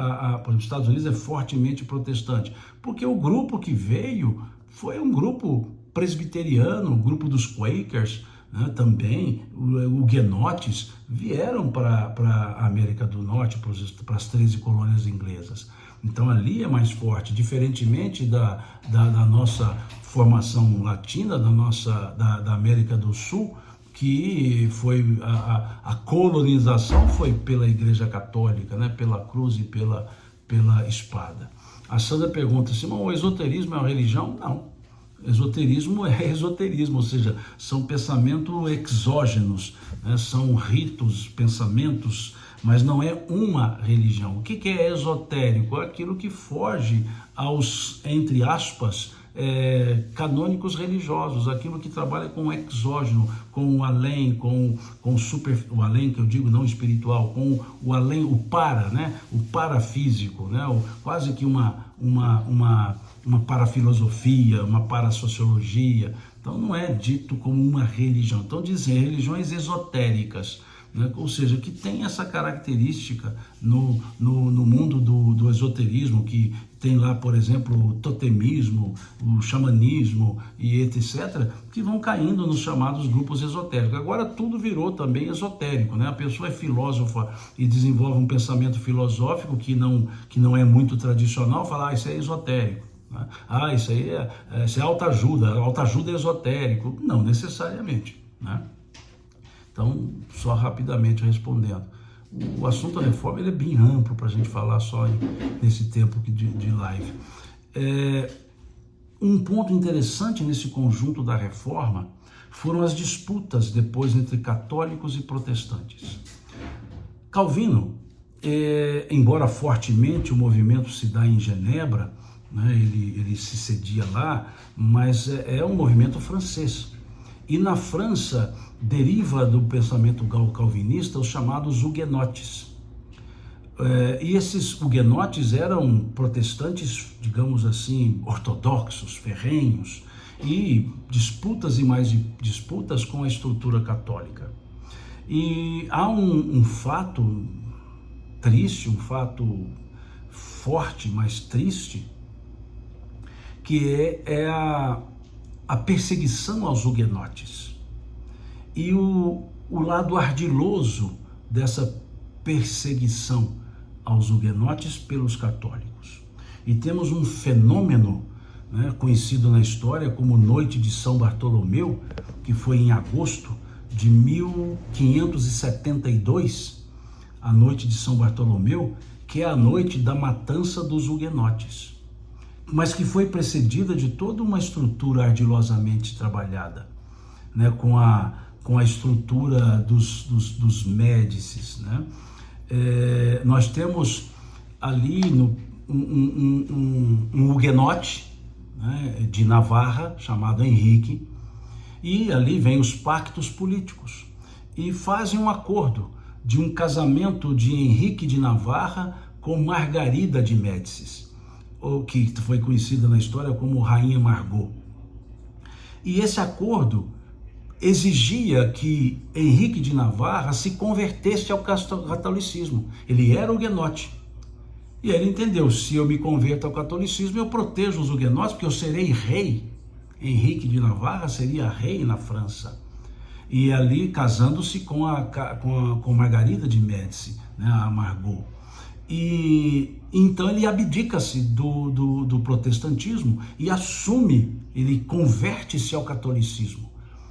A: os Estados Unidos é fortemente protestante, porque o grupo que veio foi um grupo presbiteriano, o grupo dos Quakers, né? Também huguenotes vieram para a América do Norte, para as 13 colônias inglesas. Então ali é mais forte, diferentemente da nossa formação latina, da América do Sul, que foi a colonização foi pela Igreja Católica, né? Pela cruz e pela espada. A Sandra pergunta, Simão, o esoterismo é uma religião? Não. Esoterismo é esoterismo, ou seja, são pensamentos exógenos, né? São ritos, pensamentos, mas não é uma religião. O que é esotérico? É aquilo que foge aos, entre aspas, canônicos religiosos, aquilo que trabalha com o exógeno, com o além, com o além, que eu digo não espiritual, com o além, o para, né? O parafísico, né? Quase que uma parafilosofia, uma parasociologia. Então não é dito como uma religião. Então dizem religiões esotéricas, né? Ou seja, que tem essa característica no mundo do esoterismo, que tem lá, por exemplo, o totemismo, o xamanismo e etc., que vão caindo nos chamados grupos esotéricos. Agora tudo virou também esotérico, né? A pessoa é filósofa e desenvolve um pensamento filosófico que não é muito tradicional, fala, isso é esotérico. Isso aí isso é autoajuda é esotérico. Não necessariamente, né? Então, só rapidamente respondendo. O assunto da reforma ele é bem amplo para a gente falar só nesse tempo de live. Um ponto interessante nesse conjunto da reforma foram as disputas depois entre católicos e protestantes. Calvino, embora fortemente o movimento se dá em Genebra, né, ele se cedia lá, mas é um movimento francês. E na França deriva do pensamento calvinista os chamados huguenotes. E esses huguenotes eram protestantes, digamos assim, ortodoxos, ferrenhos, e disputas e mais disputas com a estrutura católica. E há um fato triste, um fato forte, mas triste, que é a perseguição aos huguenotes. E o lado ardiloso dessa perseguição aos huguenotes pelos católicos. E temos um fenômeno, né, conhecido na história como Noite de São Bartolomeu, que foi em agosto de 1572, a Noite de São Bartolomeu, que é a noite da matança dos huguenotes, mas que foi precedida de toda uma estrutura ardilosamente trabalhada, né, com a estrutura dos Médicis, né? Nós temos ali um huguenote, né, de Navarra, chamado Henrique, e ali vem os pactos políticos, e fazem um acordo de um casamento de Henrique de Navarra com Margarida de Médicis, ou que foi conhecida na história como Rainha Margot. E esse acordo exigia que Henrique de Navarra se convertesse ao catolicismo. Ele era huguenote. E aí ele entendeu, se eu me converto ao catolicismo, eu protejo os huguenotes, porque eu serei rei. Henrique de Navarra seria rei na França. E ali casando-se com Margarida de Médici, né, a Margot. E então ele abdica-se do protestantismo e assume, ele converte-se ao catolicismo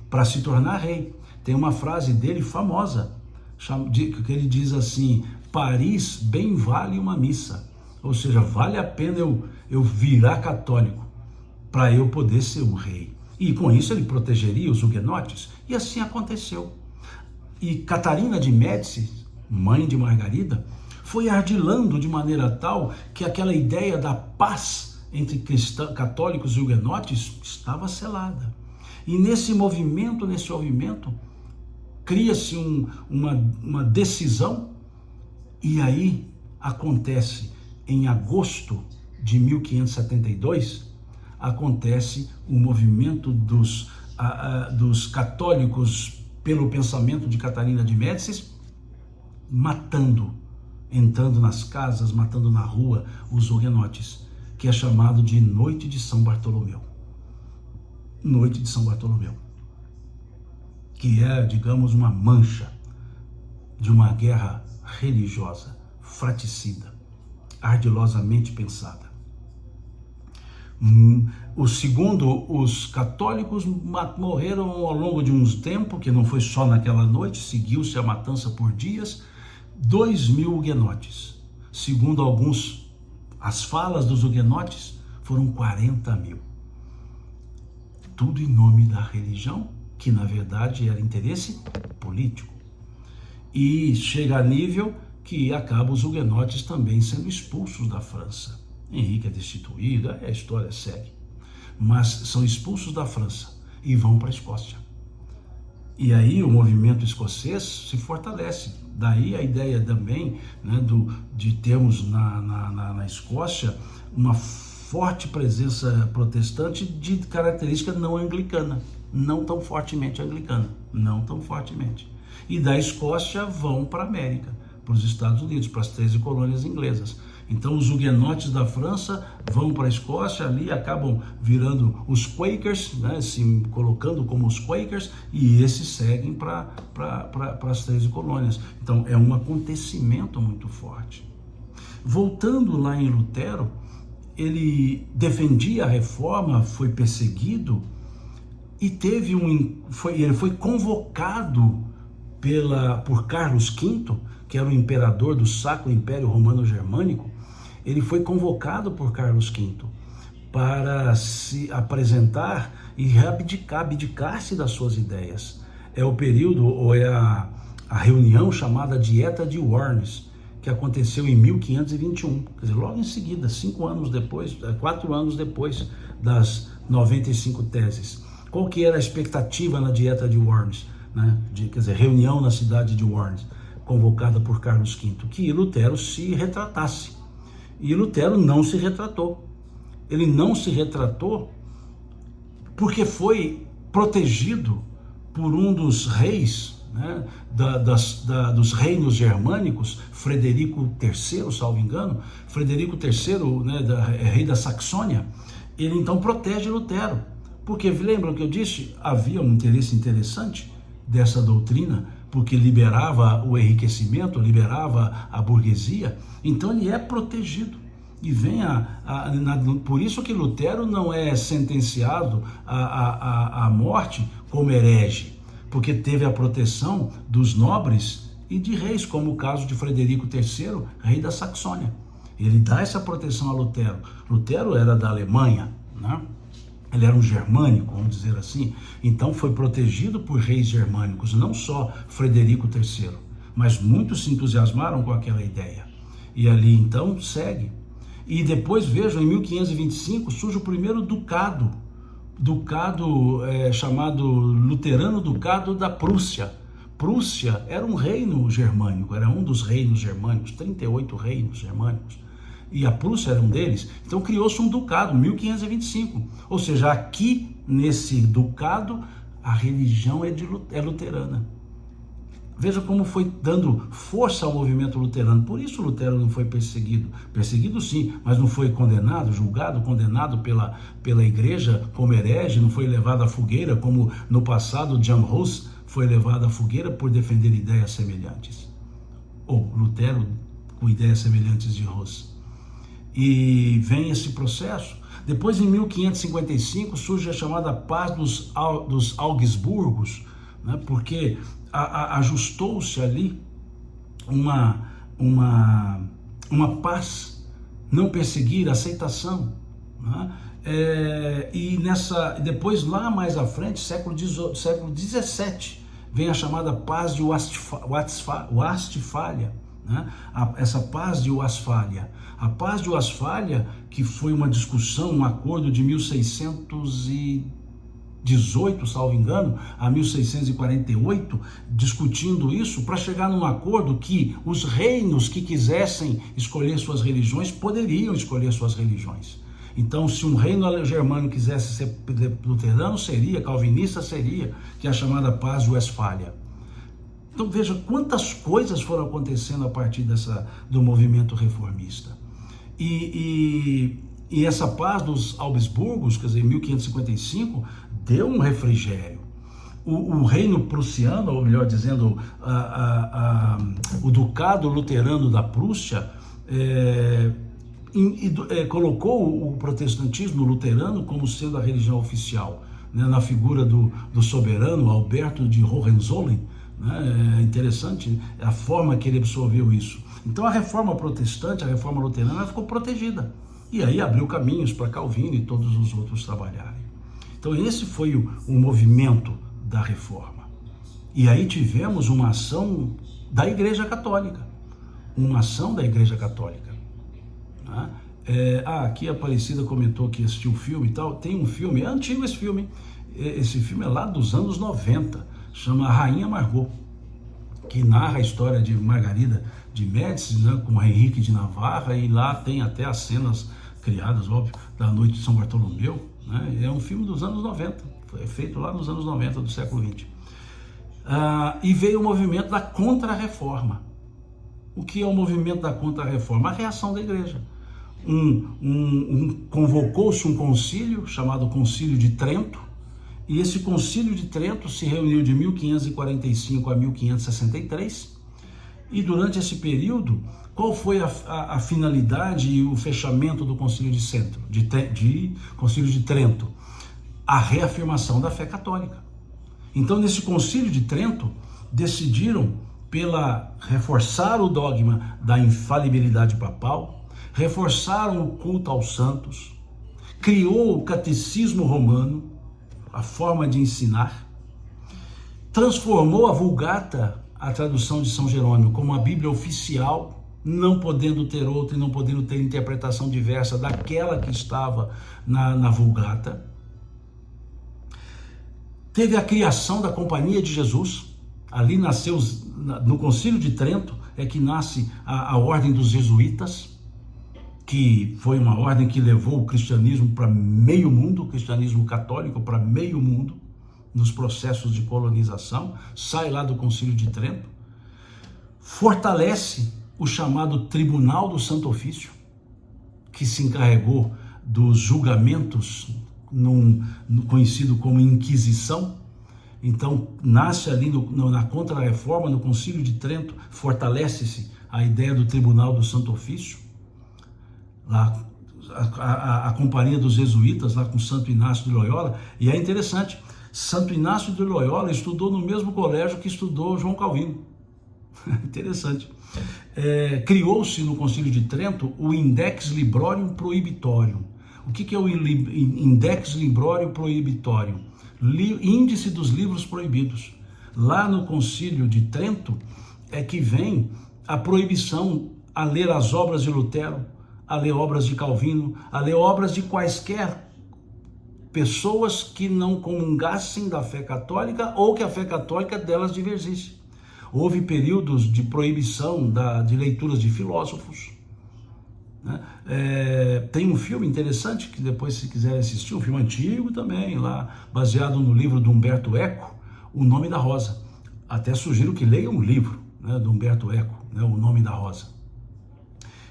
A: para se tornar rei. Tem uma frase dele famosa, que ele diz assim: Paris bem vale uma missa. Ou seja, vale a pena eu virar católico para eu poder ser o rei. E com isso ele protegeria os huguenotes. E assim aconteceu. E Catarina de Médici, mãe de Margarida, foi ardilando de maneira tal que aquela ideia da paz entre católicos e huguenotes estava selada. E nesse movimento, cria-se uma decisão, e aí acontece, em agosto de 1572, acontece o movimento dos católicos pelo pensamento de Catarina de Médicis, entrando nas casas, matando na rua os huguenotes, que é chamado de Noite de São Bartolomeu. Noite de São Bartolomeu, que é, digamos, uma mancha de uma guerra religiosa, fraticida, ardilosamente pensada. Segundo os católicos, morreram ao longo de uns tempos, que não foi só naquela noite, seguiu-se a matança por dias, 2.000 huguenotes. Segundo as falas dos huguenotes, foram 40.000. Tudo em nome da religião, que na verdade era interesse político. E chega a nível que acaba os huguenotes também sendo expulsos da França. Henrique é destituído, a história segue. Mas são expulsos da França e vão para a Escócia. E aí o movimento escocês se fortalece. Daí a ideia também, né, de termos na Escócia uma forte presença protestante de característica não anglicana, não tão fortemente anglicana, não tão fortemente. E da Escócia vão para a América, para os Estados Unidos, para as 13 colônias inglesas. Então os huguenotes da França vão para a Escócia, ali acabam virando os Quakers, né, se colocando como os Quakers, e esses seguem para as 13 colônias. Então é um acontecimento muito forte. Voltando lá em Lutero, ele defendia a reforma, foi perseguido e ele foi convocado por Carlos V, que era o imperador do Sacro Império Romano Germânico. Ele foi convocado por Carlos V para se apresentar e abdicar-se das suas ideias. É o período, ou é a reunião chamada Dieta de Worms, que aconteceu em 1521, quer dizer, logo em seguida, 5 anos depois, 4 anos depois das 95 teses. Qual que era a expectativa na Dieta de Worms, né? Quer dizer, reunião na cidade de Worms, convocada por Carlos V, que Lutero se retratasse. E Lutero não se retratou. Ele não se retratou porque foi protegido por um dos reis, né, dos reinos germânicos, Frederico III, salvo engano. Frederico III, né, rei da Saxônia, ele então protege Lutero, porque lembram que eu disse, havia um interesse interessante dessa doutrina, porque liberava o enriquecimento, liberava a burguesia, então ele é protegido. E vem por isso que Lutero não é sentenciado à morte como herege, porque teve a proteção dos nobres e de reis, como o caso de Frederico III, rei da Saxônia. Ele dá essa proteção a Lutero. Lutero era da Alemanha, né? Ele era um germânico, vamos dizer assim, então foi protegido por reis germânicos, não só Frederico III, mas muitos se entusiasmaram com aquela ideia. E ali então segue. E depois, vejam, em 1525 surge o primeiro ducado chamado Luterano Ducado da Prússia. Prússia era um reino germânico, era um dos reinos germânicos, 38 reinos germânicos, e a Prússia era um deles. Então criou-se um ducado, 1525, ou seja, aqui nesse ducado a religião é luterana. Veja como foi dando força ao movimento luterano. Por isso Lutero não foi perseguido. Perseguido sim, mas não foi condenado, julgado, condenado pela igreja como herege, não foi levado à fogueira, como no passado Jan Hus foi levado à fogueira por defender ideias semelhantes. Ou Lutero com ideias semelhantes de Hus. E vem esse processo. Depois, em 1555, surge a chamada Paz dos Augsburgos, né, porque ajustou-se ali uma paz, não perseguir, aceitação, né? E depois lá mais à frente, século XVII, vem a chamada Paz de Westfália, né? Essa Paz de Westfália. A Paz de Westfália, que foi uma discussão, um acordo de 1618, salvo engano, a 1648, discutindo isso para chegar num acordo que os reinos que quisessem escolher suas religiões poderiam escolher suas religiões. Então, se um reino germânico quisesse ser luterano, seria, calvinista seria, que é a chamada Paz de Westfália. Então veja quantas coisas foram acontecendo a partir do movimento reformista. E essa Paz dos Augsburgos, quer dizer, em 1555, deu um refrigério. O reino prussiano, ou melhor dizendo, o ducado luterano da Prússia, colocou o protestantismo luterano como sendo a religião oficial, né, na figura do soberano Alberto de Hohenzollern. É interessante a forma que ele absorveu isso. Então a reforma protestante, a reforma luterana, ela ficou protegida. E aí abriu caminhos para Calvino e todos os outros trabalharem. Então esse foi o movimento da reforma. E aí tivemos uma ação da Igreja Católica. Uma ação da Igreja Católica. Né? Aqui a Aparecida comentou que assistiu o filme e tal. Tem um filme, é antigo esse filme. Esse filme é lá dos anos 90. Chama A Rainha Margot, que narra a história de Margarida de Médici, né, com Henrique de Navarra, e lá tem até as cenas criadas, óbvio, da Noite de São Bartolomeu, né? É um filme dos anos 90, foi feito lá nos anos 90 do século XX. E veio o movimento da Contra-Reforma. O que é o movimento da Contra-Reforma? A reação da igreja. Convocou-se um concílio, chamado Concílio de Trento, e esse Concílio de Trento se reuniu de 1545 a 1563, e durante esse período, qual foi a finalidade e o fechamento do Concílio Concílio de Trento? A reafirmação da fé católica. Então, nesse Concílio de Trento, decidiram reforçar o dogma da infalibilidade papal, reforçaram o culto aos santos, criou o catecismo romano, a forma de ensinar, transformou a Vulgata, a tradução de São Jerônimo, como a Bíblia oficial não podendo ter outra e não podendo ter interpretação diversa daquela que estava na Vulgata. Teve a criação da Companhia de Jesus, ali nasceu, no Concílio de Trento, é que nasce a Ordem dos Jesuítas, que foi uma ordem que levou o cristianismo para meio mundo, o cristianismo católico para meio mundo, nos processos de colonização, sai lá do Concílio de Trento, fortalece o chamado Tribunal do Santo Ofício, que se encarregou dos julgamentos, conhecido como Inquisição. Então, nasce ali na Contra-Reforma, no Concílio de Trento, fortalece-se a ideia do Tribunal do Santo Ofício. Lá, a Companhia dos Jesuítas, lá com Santo Inácio de Loyola, e é interessante, Santo Inácio de Loyola estudou no mesmo colégio que estudou João Calvino. Interessante. Criou-se no Concílio de Trento o Index Librorium Prohibitorium. O que é o Index Librorium Prohibitorium? Índice dos livros proibidos. Lá no Concílio de Trento é que vem a proibição a ler as obras de Lutero, a ler obras de Calvino, a ler obras de quaisquer pessoas que não comungassem da fé católica ou que a fé católica delas divergisse. Houve períodos de proibição de leituras de filósofos. Né? Tem um filme interessante que depois, se quiser assistir, um filme antigo também, lá baseado no livro de Humberto Eco, O Nome da Rosa. Até sugiro que leiam o livro, né, do Humberto Eco, né, O Nome da Rosa,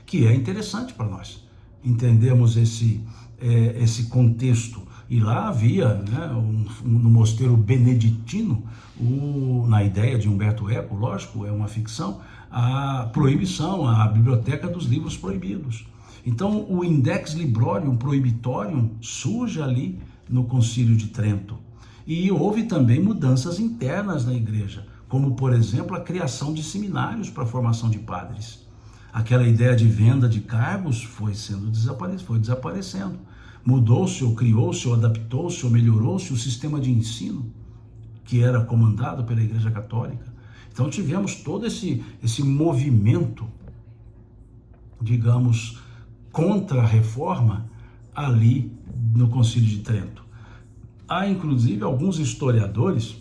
A: que é interessante para nós entendermos esse contexto. E lá havia, né, no mosteiro beneditino, na ideia de Humberto Eco, lógico, é uma ficção, a proibição, a biblioteca dos livros proibidos. Então, o Index Librorium Prohibitorium surge ali no Concílio de Trento. E houve também mudanças internas na igreja, como, por exemplo, a criação de seminários para a formação de padres. Aquela ideia de venda de cargos foi desaparecendo. Mudou-se, ou criou-se, ou adaptou-se, ou melhorou-se o sistema de ensino que era comandado pela Igreja Católica. Então tivemos todo esse movimento, digamos, contra a reforma ali no Concílio de Trento. Há inclusive alguns historiadores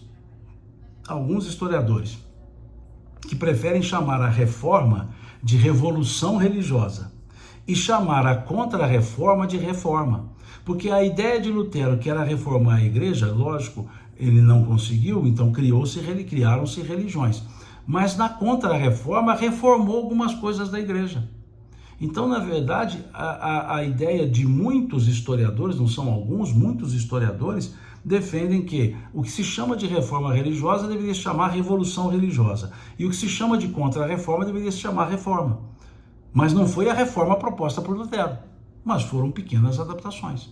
A: que preferem chamar a reforma de revolução religiosa e chamar a contra-reforma de reforma, porque a ideia de Lutero, que era reformar a igreja, lógico, ele não conseguiu, então criaram-se religiões, mas na contra-reforma reformou algumas coisas da igreja. Então, na verdade, a ideia de muitos historiadores, não são alguns, muitos historiadores, defendem que o que se chama de reforma religiosa deveria se chamar revolução religiosa, e o que se chama de contra-reforma deveria se chamar reforma. Mas não foi a reforma proposta por Lutero, mas foram pequenas adaptações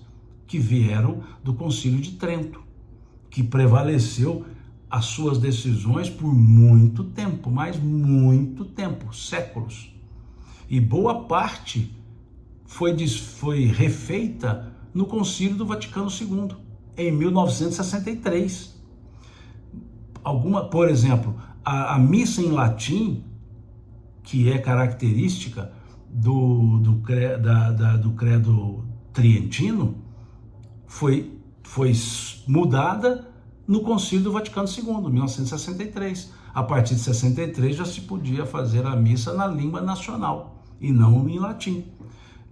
A: que vieram do Concílio de Trento, que prevaleceu as suas decisões por muito tempo, mas muito tempo, séculos. E boa parte foi refeita no Concílio do Vaticano II, em 1963. Por exemplo, a missa em latim, que é característica do credo trientino, foi mudada no Concílio do Vaticano II, 1963. A partir de 63 já se podia fazer a missa na língua nacional e não em latim.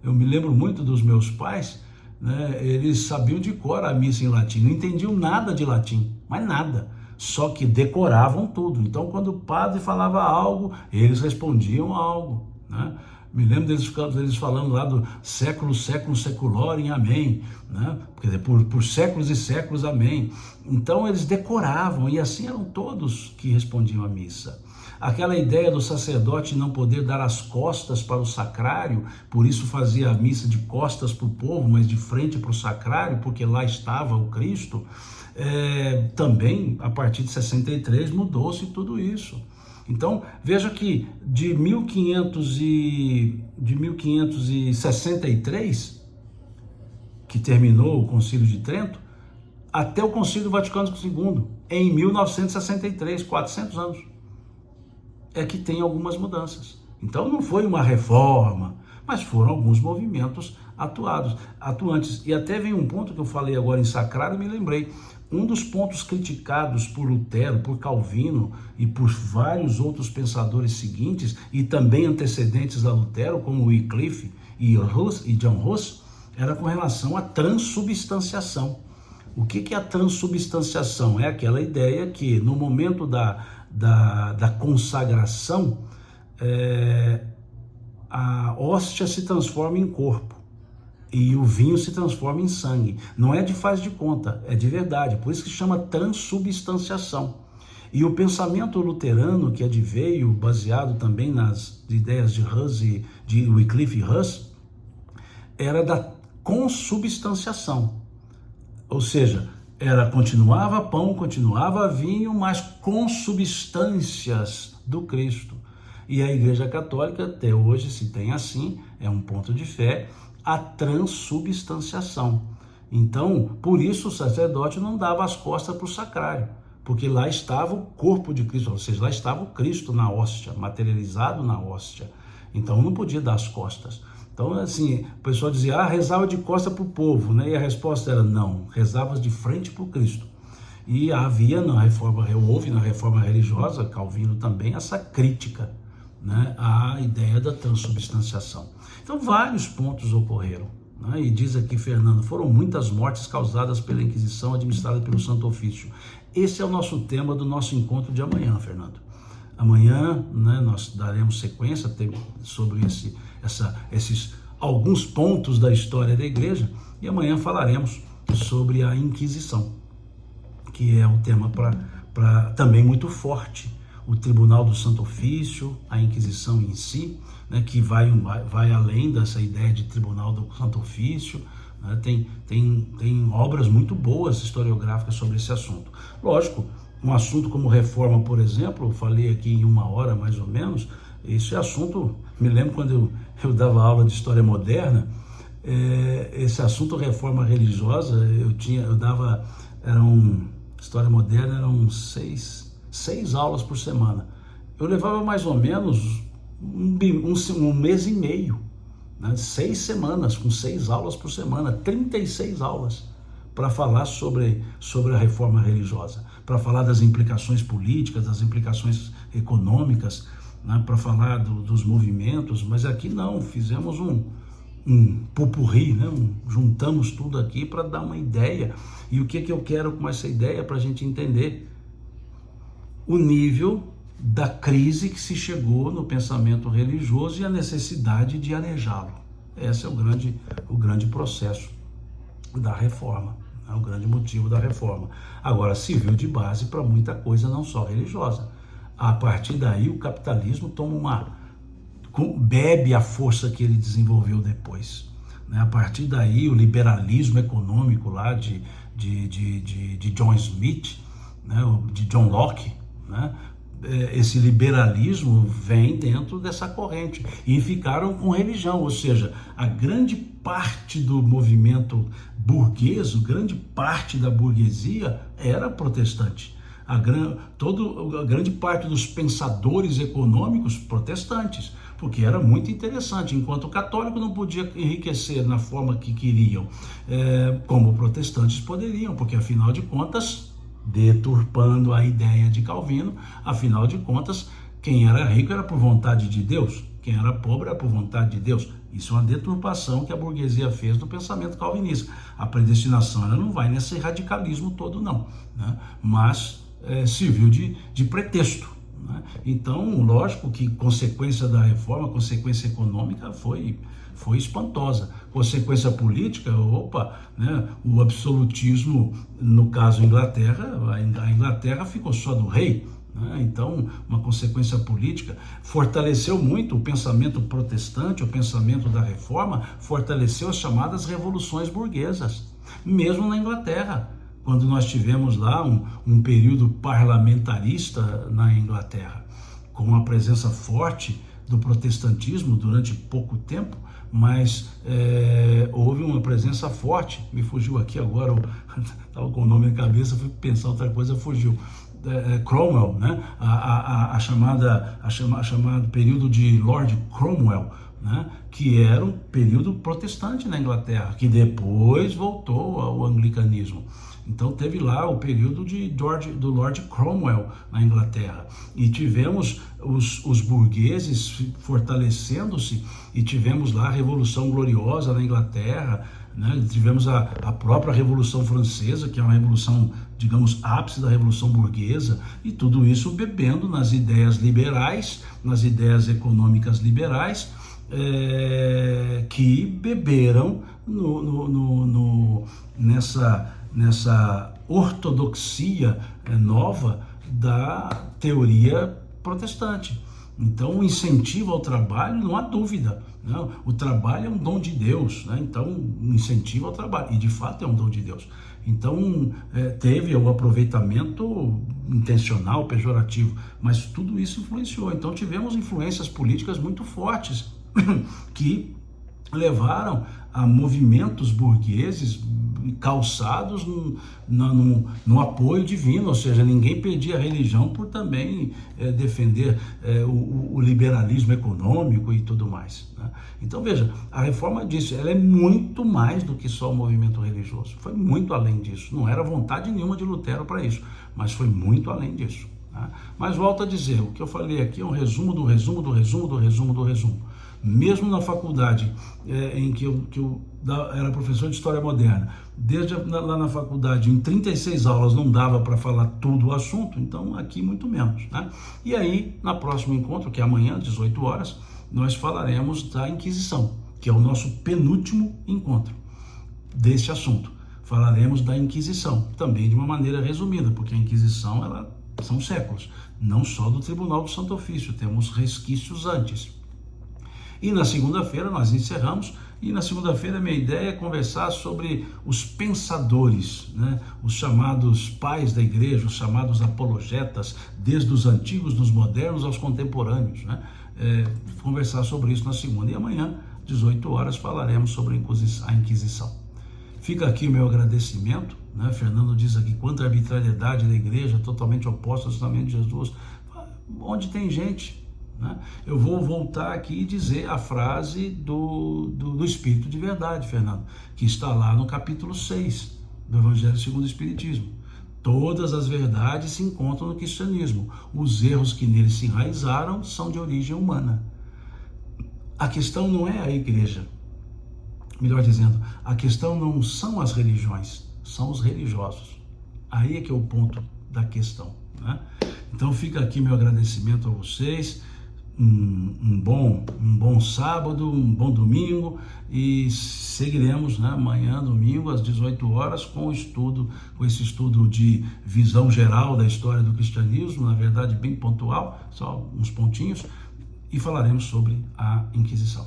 A: Eu me lembro muito dos meus pais, né, eles sabiam de cor a missa em latim, não entendiam nada de latim, mas nada, só que decoravam tudo. Então, quando o padre falava algo, eles respondiam algo, né? Me lembro deles falando lá do século seculorem, amém, né? Quer dizer, por séculos e séculos, amém. Então eles decoravam, e assim eram todos que respondiam à missa. Aquela ideia do sacerdote não poder dar as costas para o sacrário, por isso fazia a missa de costas para o povo, mas de frente para o sacrário, porque lá estava o Cristo, também a partir de 63 mudou-se tudo isso. Então, veja que de 1563, que terminou o Concílio de Trento, até o Concílio do Vaticano II, em 1963, 400 anos, é que tem algumas mudanças. Então não foi uma reforma, mas foram alguns movimentos atuantes. E até vem um ponto que eu falei agora em sacrário e me lembrei. Um dos pontos criticados por Lutero, por Calvino e por vários outros pensadores seguintes e também antecedentes a Lutero, como Wycliffe e John Hus, era com relação à transubstanciação. O que é a transubstanciação? É aquela ideia que no momento da consagração, a hóstia se transforma em corpo e o vinho se transforma em sangue. Não é de faz de conta, é de verdade. Por isso que chama transubstanciação. E o pensamento luterano, que adveio baseado também nas ideias de Hus e de Wycliffe e Hus, era da consubstanciação. Ou seja, continuava pão, continuava vinho, mas com substâncias do Cristo. E a Igreja Católica, até hoje, se tem assim, é um ponto de fé, a transubstanciação. Então, por isso o sacerdote não dava as costas para o sacrário, porque lá estava o corpo de Cristo, ou seja, lá estava o Cristo na hóstia, materializado na hóstia. Então não podia dar as costas. Então, assim, o pessoal dizia, rezava de costa para o povo, né? E a resposta era não, rezava de frente para o Cristo. E houve na reforma religiosa, Calvino também, essa crítica, né, à ideia da transubstanciação. Então, vários pontos ocorreram, né? E diz aqui, Fernando, foram muitas mortes causadas pela Inquisição administrada pelo Santo Ofício. Esse é o nosso tema do nosso encontro de amanhã, Fernando. Amanhã, né, nós daremos sequência sobre esses alguns pontos da história da igreja, e amanhã falaremos sobre a Inquisição, que é um tema também muito forte. O Tribunal do Santo Ofício, a Inquisição em si, né, que vai além dessa ideia de Tribunal do Santo Ofício, né, tem obras muito boas historiográficas sobre esse assunto. Lógico, um assunto como reforma, por exemplo, eu falei aqui em 1 hora mais ou menos, esse assunto, me lembro quando eu dava aula de História Moderna, esse assunto reforma religiosa, História Moderna eram seis aulas por semana. Eu levava mais ou menos um mês e meio, né? 6 semanas, com 6 aulas por semana, 36 aulas, para falar sobre a reforma religiosa, para falar das implicações políticas, das implicações econômicas, né? Para falar dos movimentos, mas aqui não, fizemos um popurrí, né? Juntamos tudo aqui para dar uma ideia. E o que eu quero com essa ideia para a gente entender? O nível da crise que se chegou no pensamento religioso e a necessidade de arejá-lo. Esse é o grande processo da reforma, é o grande motivo da reforma. Agora, serviu de base para muita coisa, não só religiosa. A partir daí, o capitalismo bebe a força que ele desenvolveu depois, né? A partir daí, o liberalismo econômico lá de John Smith, né? De John Locke, né? Esse liberalismo vem dentro dessa corrente e ficaram com religião, ou seja, a grande parte do movimento burguês, grande parte da burguesia era protestante. A grande parte dos pensadores econômicos protestantes, porque era muito interessante, enquanto o católico não podia enriquecer na forma que queriam, como protestantes poderiam, porque afinal de contas, deturpando a ideia de Calvino, afinal de contas, quem era rico era por vontade de Deus, quem era pobre era por vontade de Deus. Isso é uma deturpação que a burguesia fez do pensamento calvinista. A predestinação ela não vai nesse radicalismo todo não, né? Mas serviu de pretexto, né? Então, lógico que consequência da reforma, consequência econômica foi espantosa. Consequência política, né? O absolutismo, no caso Inglaterra, a Inglaterra ficou só do rei, né? Então, uma consequência política fortaleceu muito o pensamento protestante, o pensamento da reforma, fortaleceu as chamadas revoluções burguesas, mesmo na Inglaterra, quando nós tivemos lá um período parlamentarista na Inglaterra, com uma presença forte do protestantismo durante pouco tempo, mas houve uma presença forte, me fugiu aqui agora, estava com o nome na cabeça, fui pensar outra coisa, fugiu, Cromwell, né? Chamado período de Lord Cromwell, né? Que era um período protestante na Inglaterra, que depois voltou ao anglicanismo. Então teve lá o período do Lord Cromwell na Inglaterra, e tivemos os burgueses fortalecendo-se, e tivemos lá a Revolução Gloriosa na Inglaterra, né? Tivemos a própria Revolução Francesa, que é uma revolução, digamos, ápice da Revolução Burguesa, e tudo isso bebendo nas ideias liberais, nas ideias econômicas liberais, que beberam nessa ortodoxia nova da teoria protestante. Então, o incentivo ao trabalho, não há dúvida, né? O trabalho é um dom de Deus, né? Então, o incentivo ao trabalho, e de fato é um dom de Deus. Então, teve o aproveitamento intencional, pejorativo, mas tudo isso influenciou. Então, tivemos influências políticas muito fortes que levaram a movimentos burgueses calçados no apoio divino, ou seja, ninguém perdia a religião por também defender o liberalismo econômico e tudo mais, né? Então veja, a reforma disso, ela é muito mais do que só o movimento religioso, foi muito além disso, não era vontade nenhuma de Lutero para isso, mas foi muito além disso, né? Mas volto a dizer, o que eu falei aqui é um resumo do resumo do resumo do resumo do resumo. Mesmo na faculdade em que eu era professor de História Moderna, desde lá na faculdade, em 36 aulas não dava para falar tudo o assunto, então aqui muito menos, né? E aí, na próximo encontro, que é amanhã, às 18 horas, nós falaremos da Inquisição, que é o nosso penúltimo encontro desse assunto. Falaremos da Inquisição, também de uma maneira resumida, porque a Inquisição, são séculos, não só do Tribunal do Santo Ofício, temos resquícios antes. E na segunda-feira nós encerramos, e na segunda-feira minha ideia é conversar sobre os pensadores, né? Os chamados pais da igreja, os chamados apologetas, desde os antigos, dos modernos aos contemporâneos, né? Conversar sobre isso na segunda. E amanhã, 18 horas, falaremos sobre a Inquisição. Fica aqui o meu agradecimento, né? Fernando diz aqui, quanta arbitrariedade da igreja, totalmente oposta ao ensinamento de Jesus. Onde tem gente, né? Eu vou voltar aqui e dizer a frase do Espírito de Verdade, Fernando, que está lá no capítulo 6 do Evangelho segundo o Espiritismo. Todas as verdades se encontram no cristianismo. Os erros que nele se enraizaram são de origem humana. A questão não é a igreja. Melhor dizendo, a questão não são as religiões, são os religiosos. Aí é que é o ponto da questão, né? Então fica aqui meu agradecimento a vocês. Um bom sábado, um bom domingo, e seguiremos, né, amanhã, domingo, às 18 horas, com esse estudo de visão geral da história do cristianismo, na verdade bem pontual, só uns pontinhos, e falaremos sobre a Inquisição.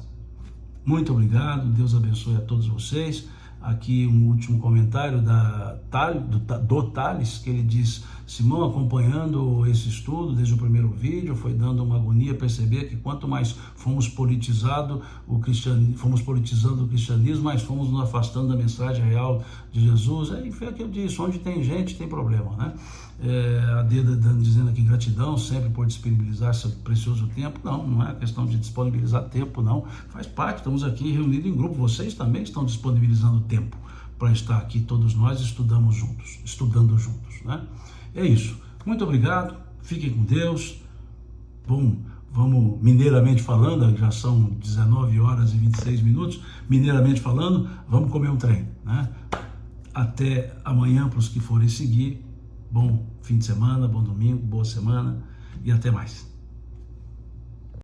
A: Muito obrigado, Deus abençoe a todos vocês. Aqui um último comentário do Thales, que ele diz: Simão, acompanhando esse estudo desde o primeiro vídeo, foi dando uma agonia perceber que quanto mais fomos politizando o cristianismo, mais fomos nos afastando da mensagem real de Jesus. Aí foi o que eu disse, onde tem gente tem problema, né? A Deda dizendo aqui, gratidão sempre por disponibilizar seu precioso tempo. Não é questão de disponibilizar tempo, não, faz parte, estamos aqui reunidos em grupo, vocês também estão disponibilizando tempo para estar aqui, todos nós estudando juntos, né? É isso, muito obrigado, fiquem com Deus. Bom, vamos mineiramente falando, já são 19 horas e 26 minutos, mineiramente falando, vamos comer um trem, né? Até amanhã para os que forem seguir. Bom fim de semana, bom domingo, boa semana e até mais.